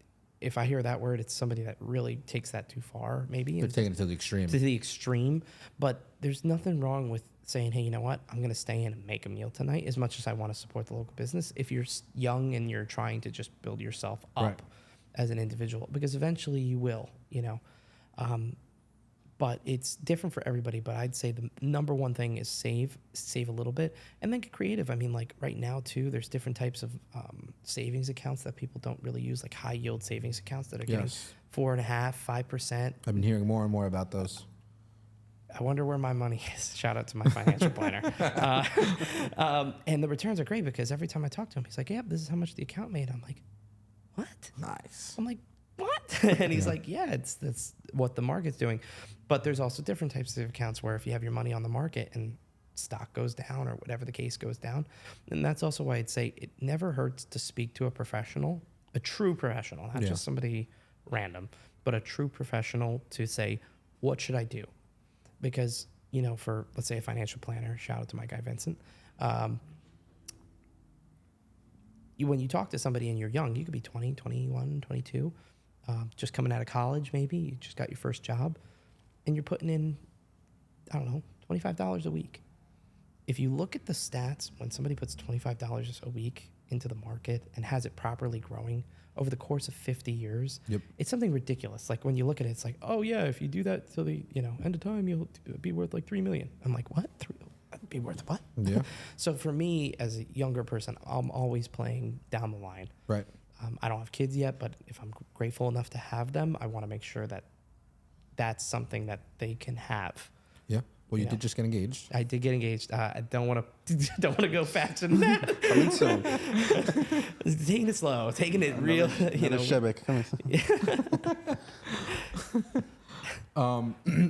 if I hear that word, it's somebody that really takes that too far, maybe. They're taking it to the extreme. To the extreme. But there's nothing wrong with saying, hey, you know what? I'm going to stay in and make a meal tonight as much as I want to support the local business. If you're young and you're trying to just build yourself up Right. as an individual, because eventually you will, but it's different for everybody. But I'd say the number one thing is save a little bit and then get creative. I mean, like right now too, there's different types of savings accounts that people don't really use, like high yield savings accounts that are getting 4.5%, 5%. I've been hearing more and more about those. I wonder where my money is. Shout out to my financial planner. And the returns are great because every time I talk to him, he's like, yeah, this is how much the account made. I'm like, what? Nice. I'm like, what? And he's like, yeah, that's what the market's doing. But there's also different types of accounts where if you have your money on the market and stock goes down or whatever the case goes down, and that's also why I'd say it never hurts to speak to a professional, a true professional, not just somebody random, but a true professional to say, what should I do? Because, for, let's say, a financial planner, shout out to my guy, Vincent, when you talk to somebody and you're young, you could be 20, 21, 22, just coming out of college maybe, you just got your first job, and you're putting in, I don't know, $25 a week. If you look at the stats, when somebody puts $25 a week into the market and has it properly growing over the course of 50 years, it's something ridiculous. Like when you look at it, it's like, oh yeah, if you do that till the end of time, you'll be worth like $3 million. I'm like, what? Be worth what? Yeah. So for me, as a younger person, I'm always playing down the line. Right. I don't have kids yet, but if I'm grateful enough to have them, I want to make sure that that's something that they can have. Yeah. Well, you did just get engaged. I did get engaged. I don't want to go faster than that. Coming soon. Taking it slow, taking it real. Sebek, coming.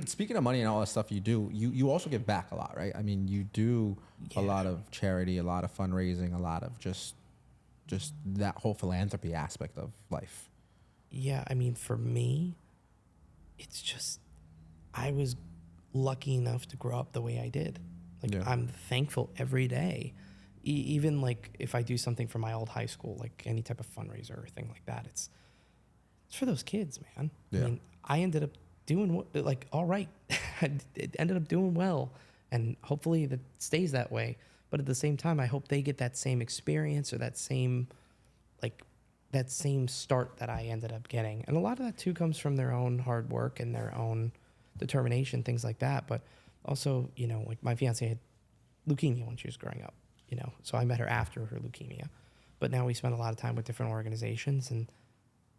Speaking of money and all that stuff you do, you also give back a lot, right? I mean, you do a lot of charity, a lot of fundraising, a lot of just that whole philanthropy aspect of life. Yeah, I mean, for me, it's just I was lucky enough to grow up the way I did. I'm thankful every day. Even like if I do something for my old high school, like any type of fundraiser or thing like that, it's for those kids, man. Yeah. I mean, I ended up doing all right. It ended up doing well, and hopefully that stays that way. But at the same time, I hope they get that same experience or that same start that I ended up getting. And a lot of that too comes from their own hard work and their own determination, things like that. But also, like my fiance had leukemia when she was growing up, so I met her after her leukemia. But now we spend a lot of time with different organizations, and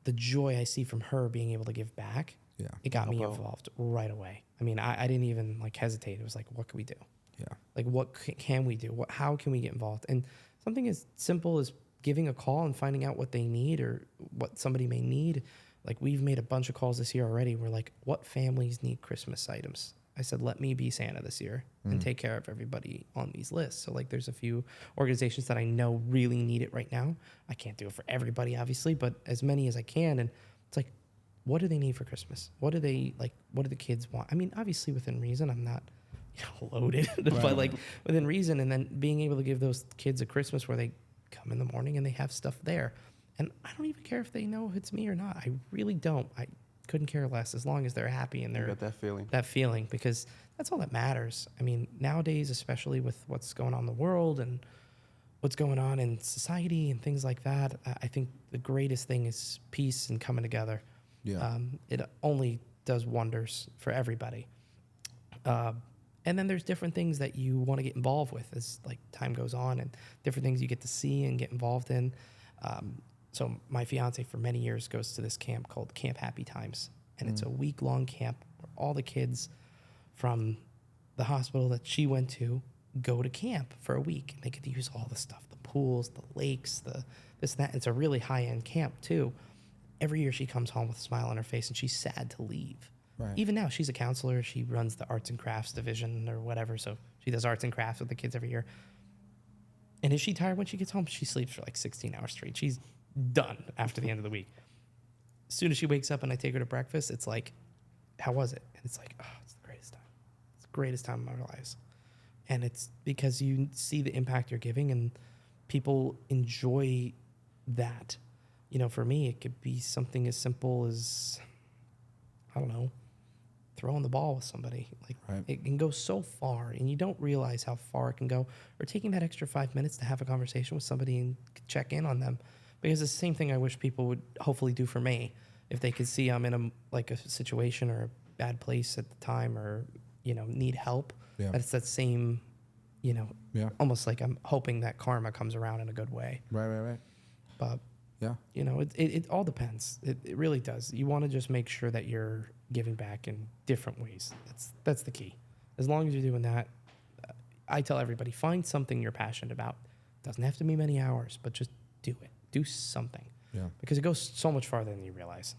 the joy I see from her being able to give back, it got me involved right away. I mean, I didn't even hesitate. It was like, what can we do? Yeah. Like, what can we do? How can we get involved? And something as simple as giving a call and finding out what they need or what somebody may need. Like, we've made a bunch of calls this year already. We're like, what families need Christmas items? I said, let me be Santa this year and take care of everybody on these lists. So like there's a few organizations that I know really need it right now. I can't do it for everybody, obviously, but as many as I can. And it's like, what do they need for Christmas? What do they like? What do the kids want? I mean, obviously within reason, I'm not loaded, but like within reason. And then being able to give those kids a Christmas where they come in the morning and they have stuff there. And I don't even care if they know if it's me or not. I really don't. I couldn't care less as long as they're happy and they're got that feeling. That feeling, because that's all that matters. I mean, nowadays, especially with what's going on in the world and what's going on in society and things like that, I think the greatest thing is peace and coming together. Yeah. It only does wonders for everybody. And then there's different things that you want to get involved with as like time goes on, and different things you get to see and get involved in. So my fiance for many years goes to this camp called Camp Happy Times, and it's a week-long camp where all the kids from the hospital that she went to go to camp for a week, and they get to use all the stuff, the pools, the lakes, the this and that. It's a really high-end camp too. Every year she comes home with a smile on her face, and she's sad to leave. Right. Even now, she's a counselor. She runs the arts and crafts division or whatever, so she does arts and crafts with the kids every year. And is she tired when she gets home? She sleeps for like 16 hours straight. She's done after the end of the week. As soon as she wakes up and I take her to breakfast, it's like, how was it? And it's like, oh, it's the greatest time. It's the greatest time of our lives. And it's because you see the impact you're giving and people enjoy that. You know, for me, it could be something as simple as, I don't know, throwing the ball with somebody. Like Right. It can go so far and you don't realize how far it can go, or taking that extra 5 minutes to have a conversation with somebody and check in on them. Because it's the same thing I wish people would hopefully do for me. If they could see I'm in a situation or a bad place at the time, or, you know, need help, Yeah. that's that same, you know, Yeah. almost like I'm hoping that karma comes around in a good way. Right. But, Yeah. you know, it all depends. It really does. You want to just make sure that you're giving back in different ways. That's the key. As long as you're doing that, I tell everybody, find something you're passionate about. Doesn't have to be many hours, but just do it. Do something. Yeah. Because it goes so much farther than you realize.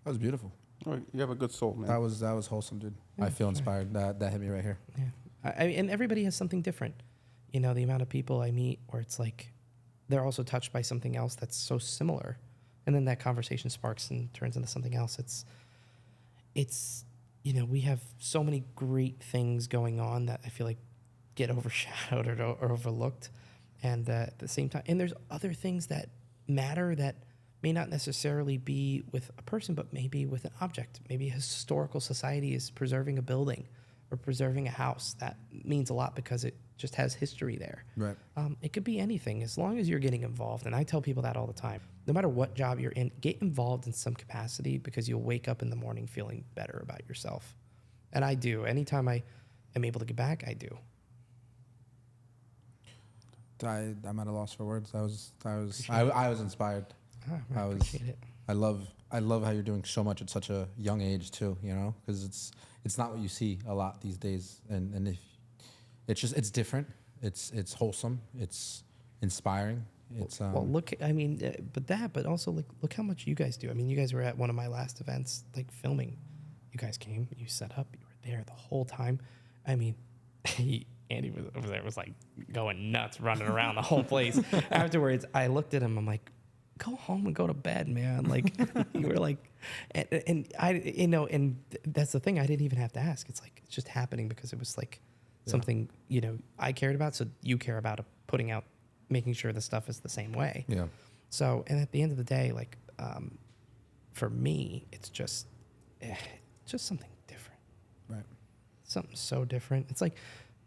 That was beautiful. Oh, you have a good soul, man. That was wholesome, dude. Yeah, I feel sure. inspired. That hit me right here. Yeah. I mean, and everybody has something different. You know, the amount of people I meet where it's like they're also touched by something else that's so similar. And then that conversation sparks and turns into something else. It's you know, we have so many great things going on that I feel like get overshadowed or overlooked. And at the same time, and there's other things that matter that may not necessarily be with a person, but maybe with an object. Maybe a historical society is preserving a building or preserving a house. That means a lot because it just has history there. Right. It could be anything as long as you're getting involved. And I tell people that all the time. No matter what job you're in, get involved in some capacity because you'll wake up in the morning feeling better about yourself. And I do. Anytime I am able to get back, I do. I'm at a loss for words. I was inspired. I I was- appreciate it. I love how you're doing so much at such a young age too. You know, because it's not what you see a lot these days, and if it's different. It's wholesome. It's inspiring. It's Well, look, I mean, but also look how much you guys do. I mean, you guys were at one of my last events, like filming. You guys came, you set up, you were there the whole time. I mean, Andy was over there, was like going nuts, running around the whole place. Afterwards, I looked at him. I'm like, go home and go to bed, man. Like you were like, and I, you know, and that's the thing. I didn't even have to ask. It's like it's just happening because it was like something you know I cared about. So you care about putting out, making sure the stuff is the same way. yeah. So, and at the end of the day, like for me, it's just something different. Right. Something so different. It's like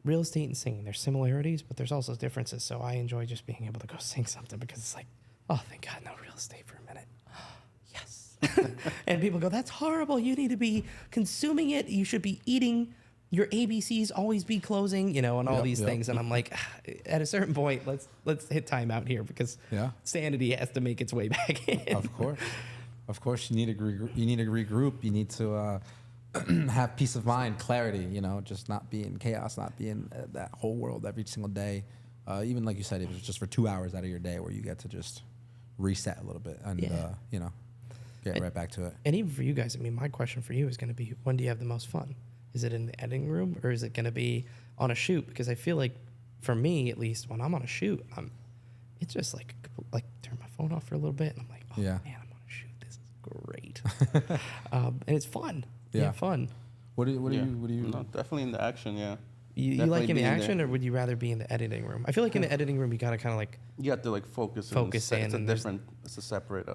real estate and singing. There's similarities, but there's also differences. So I enjoy just being able to go sing something because it's like, oh, thank God, no real estate for a minute. Yes. And people go, that's horrible. You need to be consuming it. You should be eating. Your ABCs always be closing, you know, and all these things. And I'm like, at a certain point, let's hit time out here because sanity has to make its way back in. Of course, you need to regroup. You need to have peace of mind, clarity. You know, just not be in chaos, not be in that whole world every single day. Even like you said, it was just for 2 hours out of your day where you get to just reset a little bit and you know, get right back to it. And even for you guys, I mean, my question for you is going to be, when do you have the most fun? Is it in the editing room or is it going to be on a shoot? Because I feel like, for me at least, when I'm on a shoot, it's just like turn my phone off for a little bit, and I'm like, oh Yeah. man, I'm on a shoot. This is great, and it's fun. Yeah. Fun. What do you? No, definitely in the action, yeah. You Definitely like in the being action, there. or would you rather be in the editing room? I feel like in the editing room, you gotta kind of like, You have to like focus. Focus and in, it's a and there's- different, it's a separate,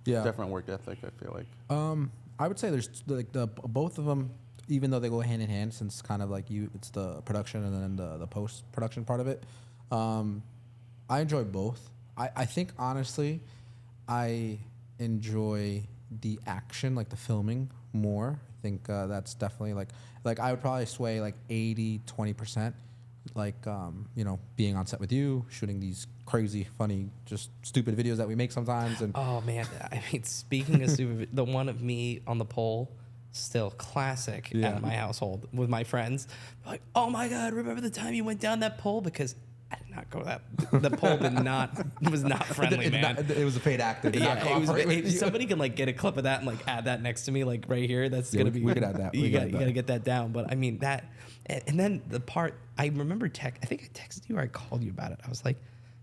Yeah. different work ethic, I feel like. I would say there's like both of them, even though they go hand in hand, since kind of like it's the production and then the post production part of it. I enjoy both. I think honestly, I enjoy the action, like the filming, more. I think that's definitely like I would probably sway like 80-20%. Like being on set with you, shooting these crazy, funny, just stupid videos that we make sometimes, and oh man, I mean, speaking of stupid, the one of me on the pole, still classic Yeah. at my household with my friends. Like, oh my god, remember the time you went down that pole? Because I did not go that. The pole was not friendly, man. it was a paid actor. Did not Yeah, it was, cooperate with you. somebody can like get a clip of that and like add that next to me, like right here. That's Yeah, gonna we be. could add that. We You could got add you that. got to get that down. But I mean that, and then the part I remember. I think I texted you or I called you about it. I was like,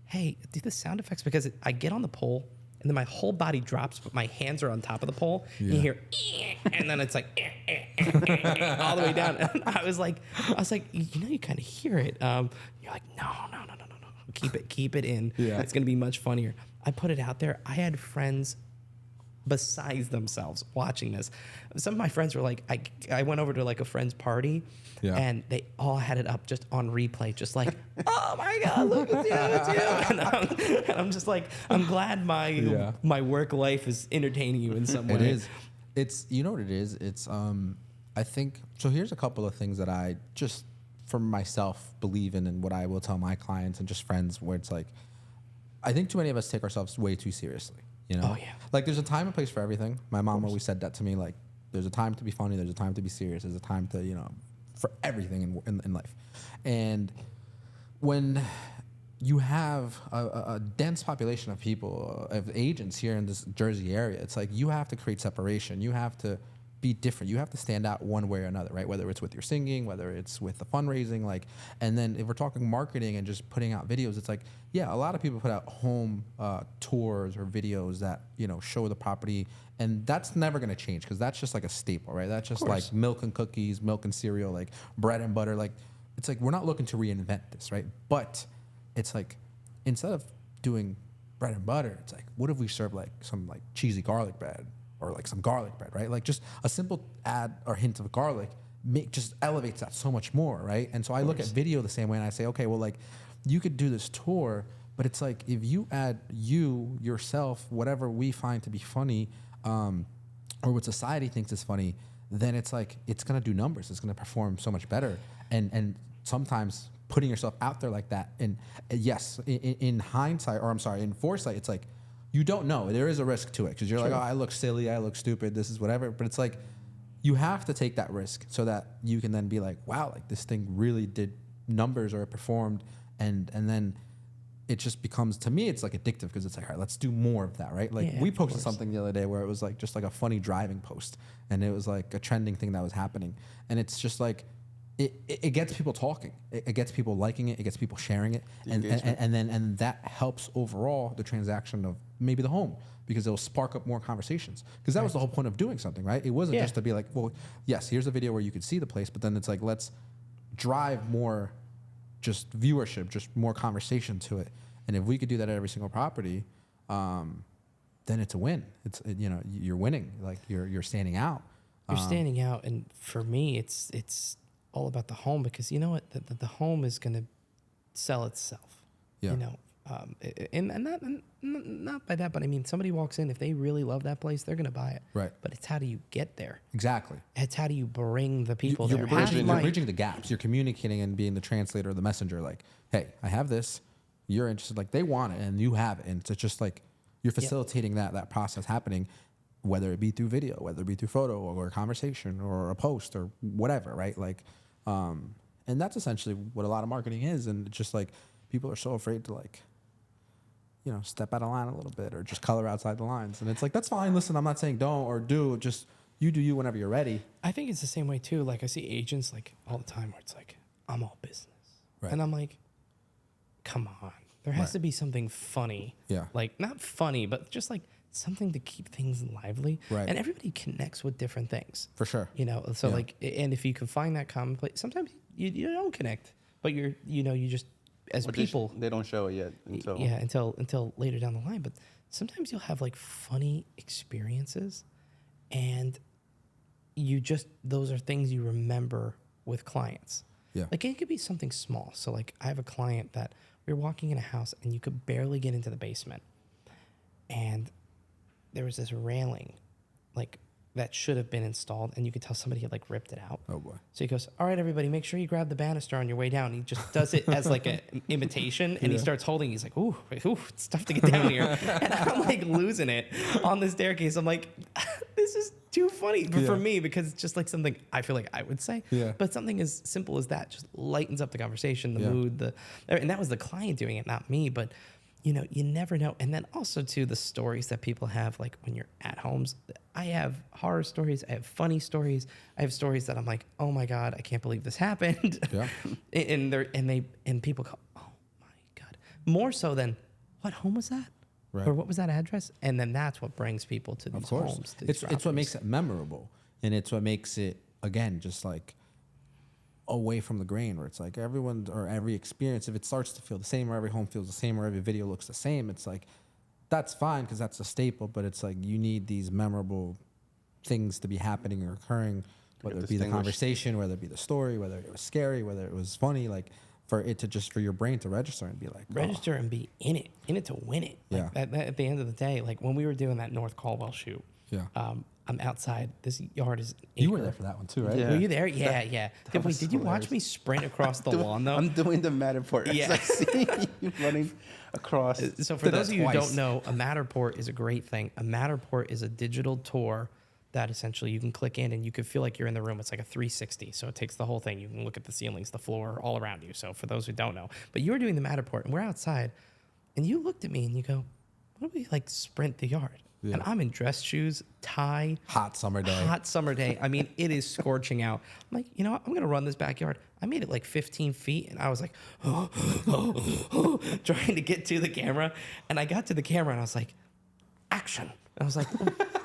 "Hey, do the sound effects," because I get on the pole and then my whole body drops, but my hands are on top of the pole. Yeah. You hear, and then it's like all the way down. And I was like, you kind of hear it. You're like, no. Keep it in. Yeah. It's gonna be much funnier. I put it out there. I had friends besides themselves watching this. Some of my friends were like, I went over to like a friend's party, Yeah. and they all had it up just on replay, just like, oh my god, look at you, and I'm just like, I'm glad my work life is entertaining you in some way. It is. It's you know what it is. It's I think so. Here's a couple of things that I just for myself believe in, and what I will tell my clients and just friends, where it's like, I think too many of us take ourselves way too seriously. You know, Oh, yeah. Like there's a time and place for everything. My mom always said that to me. Like there's a time to be funny. There's a time to be serious. There's a time to for everything in life. And when you have a dense population of people, of agents here in this Jersey area, it's like you have to create separation. You have to be different. You have to stand out one way or another, right? Whether it's with your singing, whether it's with the fundraising, and then if we're talking marketing and just putting out videos, it's like, yeah, a lot of people put out home tours or videos that, show the property, and that's never going to change because that's just like a staple, right? That's just like milk and cookies, milk and cereal, like bread and butter. Like, it's like, we're not looking to reinvent this, right? But it's like, instead of doing bread and butter, it's like, what if we serve like some like cheesy garlic bread or like some garlic bread, right? Like just a simple add or hint of garlic just elevates that so much more, right? And so I look at video the same way and I say, okay, well, like you could do this tour, but it's like if you add yourself, whatever we find to be funny, or what society thinks is funny, then it's like it's gonna do numbers. It's gonna perform so much better. And sometimes putting yourself out there like that, and yes, in hindsight, or I'm sorry, in foresight, it's like you don't know. There is a risk to it because you're like, oh, I look silly, I look stupid, this is whatever. But it's like you have to take that risk so that you can then be like, wow, like this thing really did numbers or it performed, and then it just becomes, to me, it's like addictive because it's like, all right, let's do more of that, right? Like we posted something the other day where it was like just like a funny driving post, and it was like a trending thing that was happening, and it's just like it gets people talking, it gets people liking it, it gets people sharing it, and that helps overall the transaction of maybe the home, because it'll spark up more conversations, because that was the whole point of doing something, right? It wasn't just to be like, well, yes, here's a video where you could see the place, but then it's like, let's drive more just viewership, just more conversation to it. And if we could do that at every single property, then it's a win. You're winning. Like you're standing out. You're standing out, and for me, it's all about the home, because you know what, the home is going to sell itself. Yeah. And not by that, but I mean, somebody walks in, if they really love that place, they're going to buy it. Right. But it's how do you get there? Exactly. It's how do you bring the people You're there? bridging the gaps. You're communicating and being the translator or the messenger. Like, hey, I have this. You're interested. Like, they want it and you have it. And it's just like you're facilitating that process happening, whether it be through video, whether it be through photo or a conversation or a post or whatever, right? Like, and that's essentially what a lot of marketing is. And it's just like people are so afraid to like, step out of line a little bit or just color outside the lines. And it's like, that's fine. Listen, I'm not saying don't or do. Just you do you whenever you're ready. I think it's the same way too. Like I see agents like all the time where it's like, I'm all business. Right. And I'm like, come on. There has Right. to be something funny. Yeah. Like not funny, but just like something to keep things lively. Right. And everybody connects with different things. For sure. You know, so Yeah. like, and if you can find that common place, sometimes you don't connect, but you just as Or people, they don't show it yet until. yeah, until later down the line. But sometimes you'll have like funny experiences, and those are things you remember with clients. Yeah. Like it could be something small. So like I have a client that we were walking in a house and you could barely get into the basement, and there was this railing, like that should have been installed, and you could tell somebody had like ripped it out. Oh boy. So he goes, all right, everybody, make sure you grab the banister on your way down. He just does it as like an imitation, and he starts holding. He's like, ooh, it's tough to get down here. And I'm like losing it on the staircase. I'm like, this is too funny for me, because it's just like something I feel like I would say. Yeah. But something as simple as that just lightens up the conversation, the Yeah. mood, and that was the client doing it, not me. But you never know. And then also too, the stories that people have, like when you're at homes. I have horror stories. I have funny stories. I have stories that I'm like, oh my God, I can't believe this happened. Yeah. and people go, oh my God. More so than, what home was that? Right. Or what was that address? And then that's what brings people to these Of course. homes. To these It's what properties. makes it memorable. And it's what makes it, again, just like away from the grain, where it's like everyone or every experience, if it starts to feel the same, or every home feels the same, or every video looks the same, it's like, that's fine because that's a staple, but it's like you need these memorable things to be happening or occurring, whether it be the distinguished. conversation, whether it be the story, whether it was scary, whether it was funny, like for it to just, for your brain to register and be like, oh, Register and be in it to win it. Like Yeah. at the end of the day, like when we were doing that North Caldwell shoot, Yeah. I'm outside. This yard is an You were acre. there for that one too, right? Yeah. Were you there? Yeah. Did you watch hilarious. me sprint across the lawn though? I'm doing the Matterport. Yeah. I see you running across. So for Did those that of you who twice. don't know, a Matterport is a great thing. A Matterport is a digital tour that essentially you can click in and you can feel like you're in the room. It's like a 360. So it takes the whole thing. You can look at the ceilings, the floor, all around you. So for those who don't know, but you were doing the Matterport and we're outside and you looked at me and you go, what do we like sprint the yard? Yeah. And I'm in dress shoes, tie, Hot summer day. hot summer day. I mean, it is scorching out. I'm like, you know what? I'm going to run this backyard. I made it like 15 feet and I was like, trying to get to the camera. And I got to the camera and I was like, action. I was like,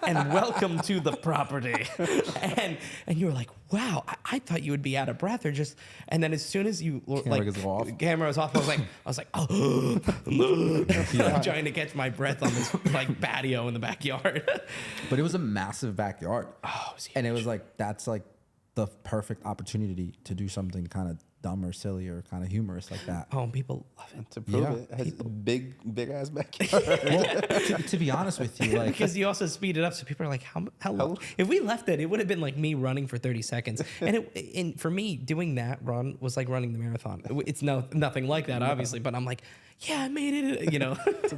and welcome to the property. And you were like, wow, I thought you would be out of breath or just, and then as soon as you Camera goes off. the camera was off, I was like, oh, I'm trying to catch my breath on this like patio in the backyard. But it was a massive backyard. Oh, it was And it was like, that's like the perfect opportunity to do something kind of dumb or silly or kind of humorous like that. Oh, and people love it. To prove Yeah. it, it has a big ass backyard. Well, to be honest with you, like, Because you also speed it up, so people are like, "How long?" If we left it, it would have been like me running for 30 seconds. And for me, doing that run was like running the marathon. It's nothing like that, obviously. But I'm like, yeah, I made it. You know, it's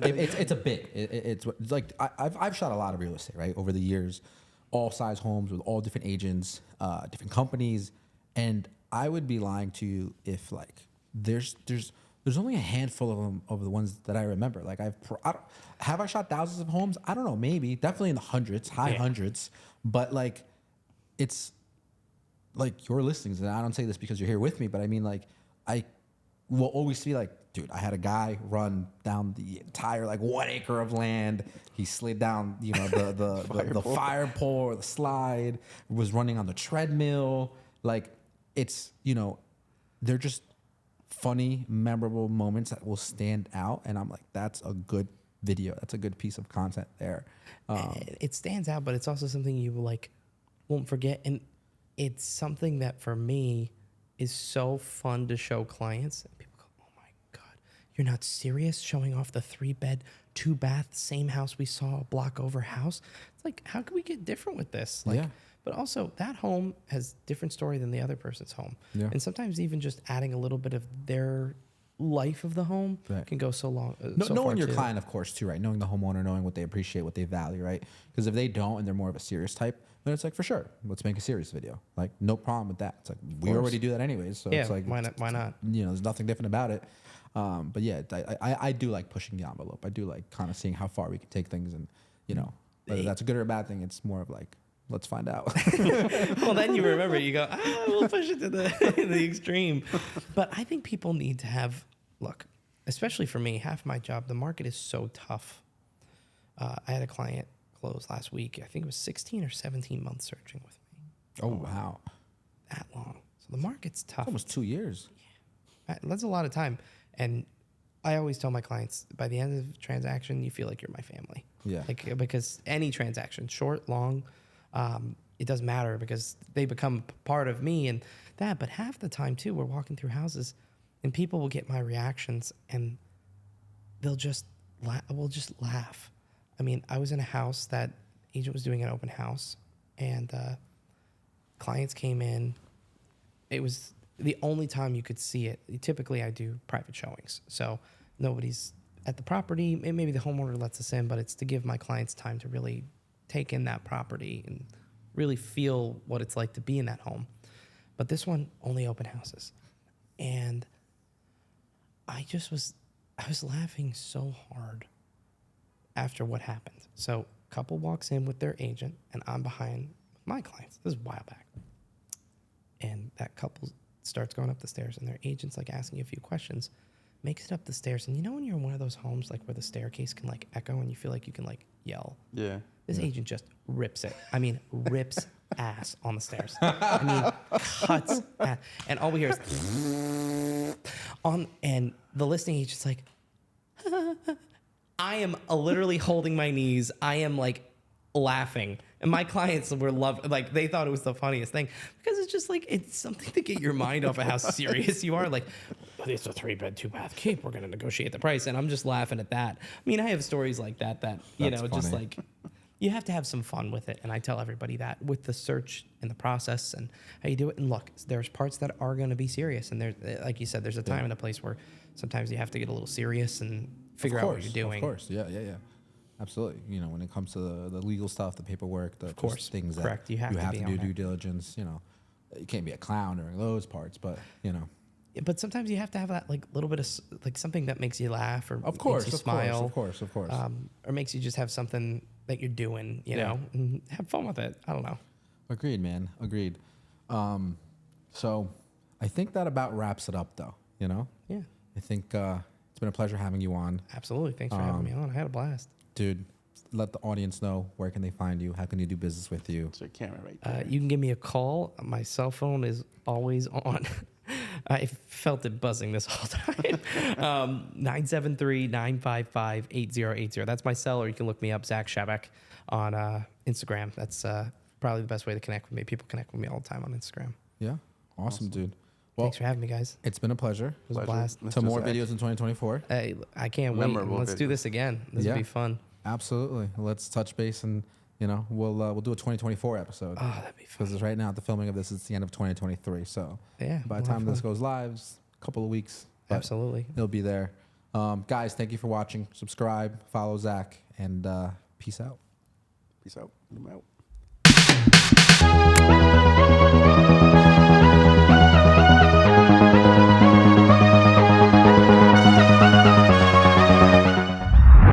a bit. It's like I've shot a lot of real estate, right, over the years, all size homes with all different agents, different companies, and I would be lying to you if like there's only a handful of them of the ones that I remember. Like have I shot thousands of homes? I don't know, maybe, definitely in the hundreds, high hundreds, but like it's like your listings, and I don't say this because you're here with me, but I mean like I will always be like, dude, I had a guy run down the entire like 1 acre of land. He slid down, you know, the fire pole or the slide, was running on the treadmill. Like it's, you know, they're just funny, memorable moments that will stand out. And I'm like, that's a good video. That's a good piece of content there. it stands out, but it's also something you like won't forget. And it's something that for me is so fun to show clients. And people go, oh my God, you're not serious showing off the 3-bed, 2-bath, same house we saw a block over house. It's like, how can we get different with this? Like, Yeah. But also that home has different story than the other person's home. Yeah. And sometimes even just adding a little bit of their life of the home Right. can go so long. Knowing far your too. client, of course, too, right? Knowing the homeowner, knowing what they appreciate, what they value, right? Because if they don't and they're more of a serious type, then it's like, for sure, let's make a serious video. Like, no problem with that. It's like, we already do that anyways. So Yeah, it's like, why not? Why not? You know, there's nothing different about it. But yeah, I do like pushing the envelope. I do like kind of seeing how far we can take things, and, you know, whether that's a good or a bad thing, it's more of like Let's find out. Well, then you remember, you go, we'll push it to the extreme. But I think people need to have, look, especially for me, half my job, the market is so tough. I had a client close last week. I think it was 16 or 17 months searching with me. Oh, wow. That long. So the market's tough. Almost 2 years. That's a lot of time. And I always tell my clients, by the end of the transaction, you feel like you're my family. Yeah. Like, because any transaction, short, long, it doesn't matter because they become part of me and that. But half the time, too, we're walking through houses and people will get my reactions and we'll just laugh. I mean, I was in a house that agent was doing an open house and clients came in. It was the only time you could see it. Typically, I do private showings. So nobody's at the property. Maybe the homeowner lets us in, but it's to give my clients time to really take in that property and really feel what it's like to be in that home. But this one, only open houses. And I was laughing so hard after what happened. So couple walks in with their agent and I'm behind with my clients. This is a while back. And that couple starts going up the stairs and their agent's like asking a few questions, makes it up the stairs. And you know when you're in one of those homes like where the staircase can like echo and you feel like you can like yell? Yeah. This agent just rips it. I mean, rips ass on the stairs. I mean, cuts ass. And all we hear is and the listing agent's like, I am literally holding my knees. I am like laughing. And my clients were like, they thought it was the funniest thing because it's just like, it's something to get your mind off of how serious you are. Like, it's a 3-bed, 2-bath cape. We're going to negotiate the price. And I'm just laughing at that. I mean, I have stories like that, you That's know, just funny. like, you have to have some fun with it. And I tell everybody that with the search and the process and how you do it. And look, there's parts that are going to be serious. And there's, like you said, there's a time and a place where sometimes you have to get a little serious and figure out what you're doing. Of course, yeah. Absolutely. You know, when it comes to the legal stuff, the paperwork, the just things correct. that You have to be do on due it. diligence, you know. You can't be a clown during those parts, but, you know. But sometimes you have to have that like little bit of like something that makes you laugh or Of course, makes you of smile. course. Or makes you just have something that you're doing, you know, and have fun with it. I don't know. Agreed, man. Agreed. So I think that about wraps it up, though, you know? Yeah, I think it's been a pleasure having you on. absolutely. Thanks for having me on. I had a blast. Dude, let the audience know where can they find you? How can they do business with you? It's your camera right there. You can give me a call. My cell phone is always on. I felt it buzzing this whole time. 973-955-8080. That's my cell, or you can look me up, Zach Sebek, on Instagram. That's probably the best way to connect with me. People connect with me all the time on Instagram. Yeah. Awesome, dude. Well, Thanks for having me, guys. it's been a pleasure. It was a Pleasure. blast. Mr. To more Zach. videos in 2024. Hey, I can't wait. Memorable Let's do videos. this again. This Yeah. would be fun. Absolutely. Let's touch base and, you know, we'll do a 2024 episode. Oh, that'd be fun. Because right now, the filming of this is the end of 2023. So Yeah. by the time this goes live, it's a couple of weeks. but Absolutely. It'll be there. Guys, thank you for watching. Subscribe, follow Zach, and peace out. Peace out. I'm out.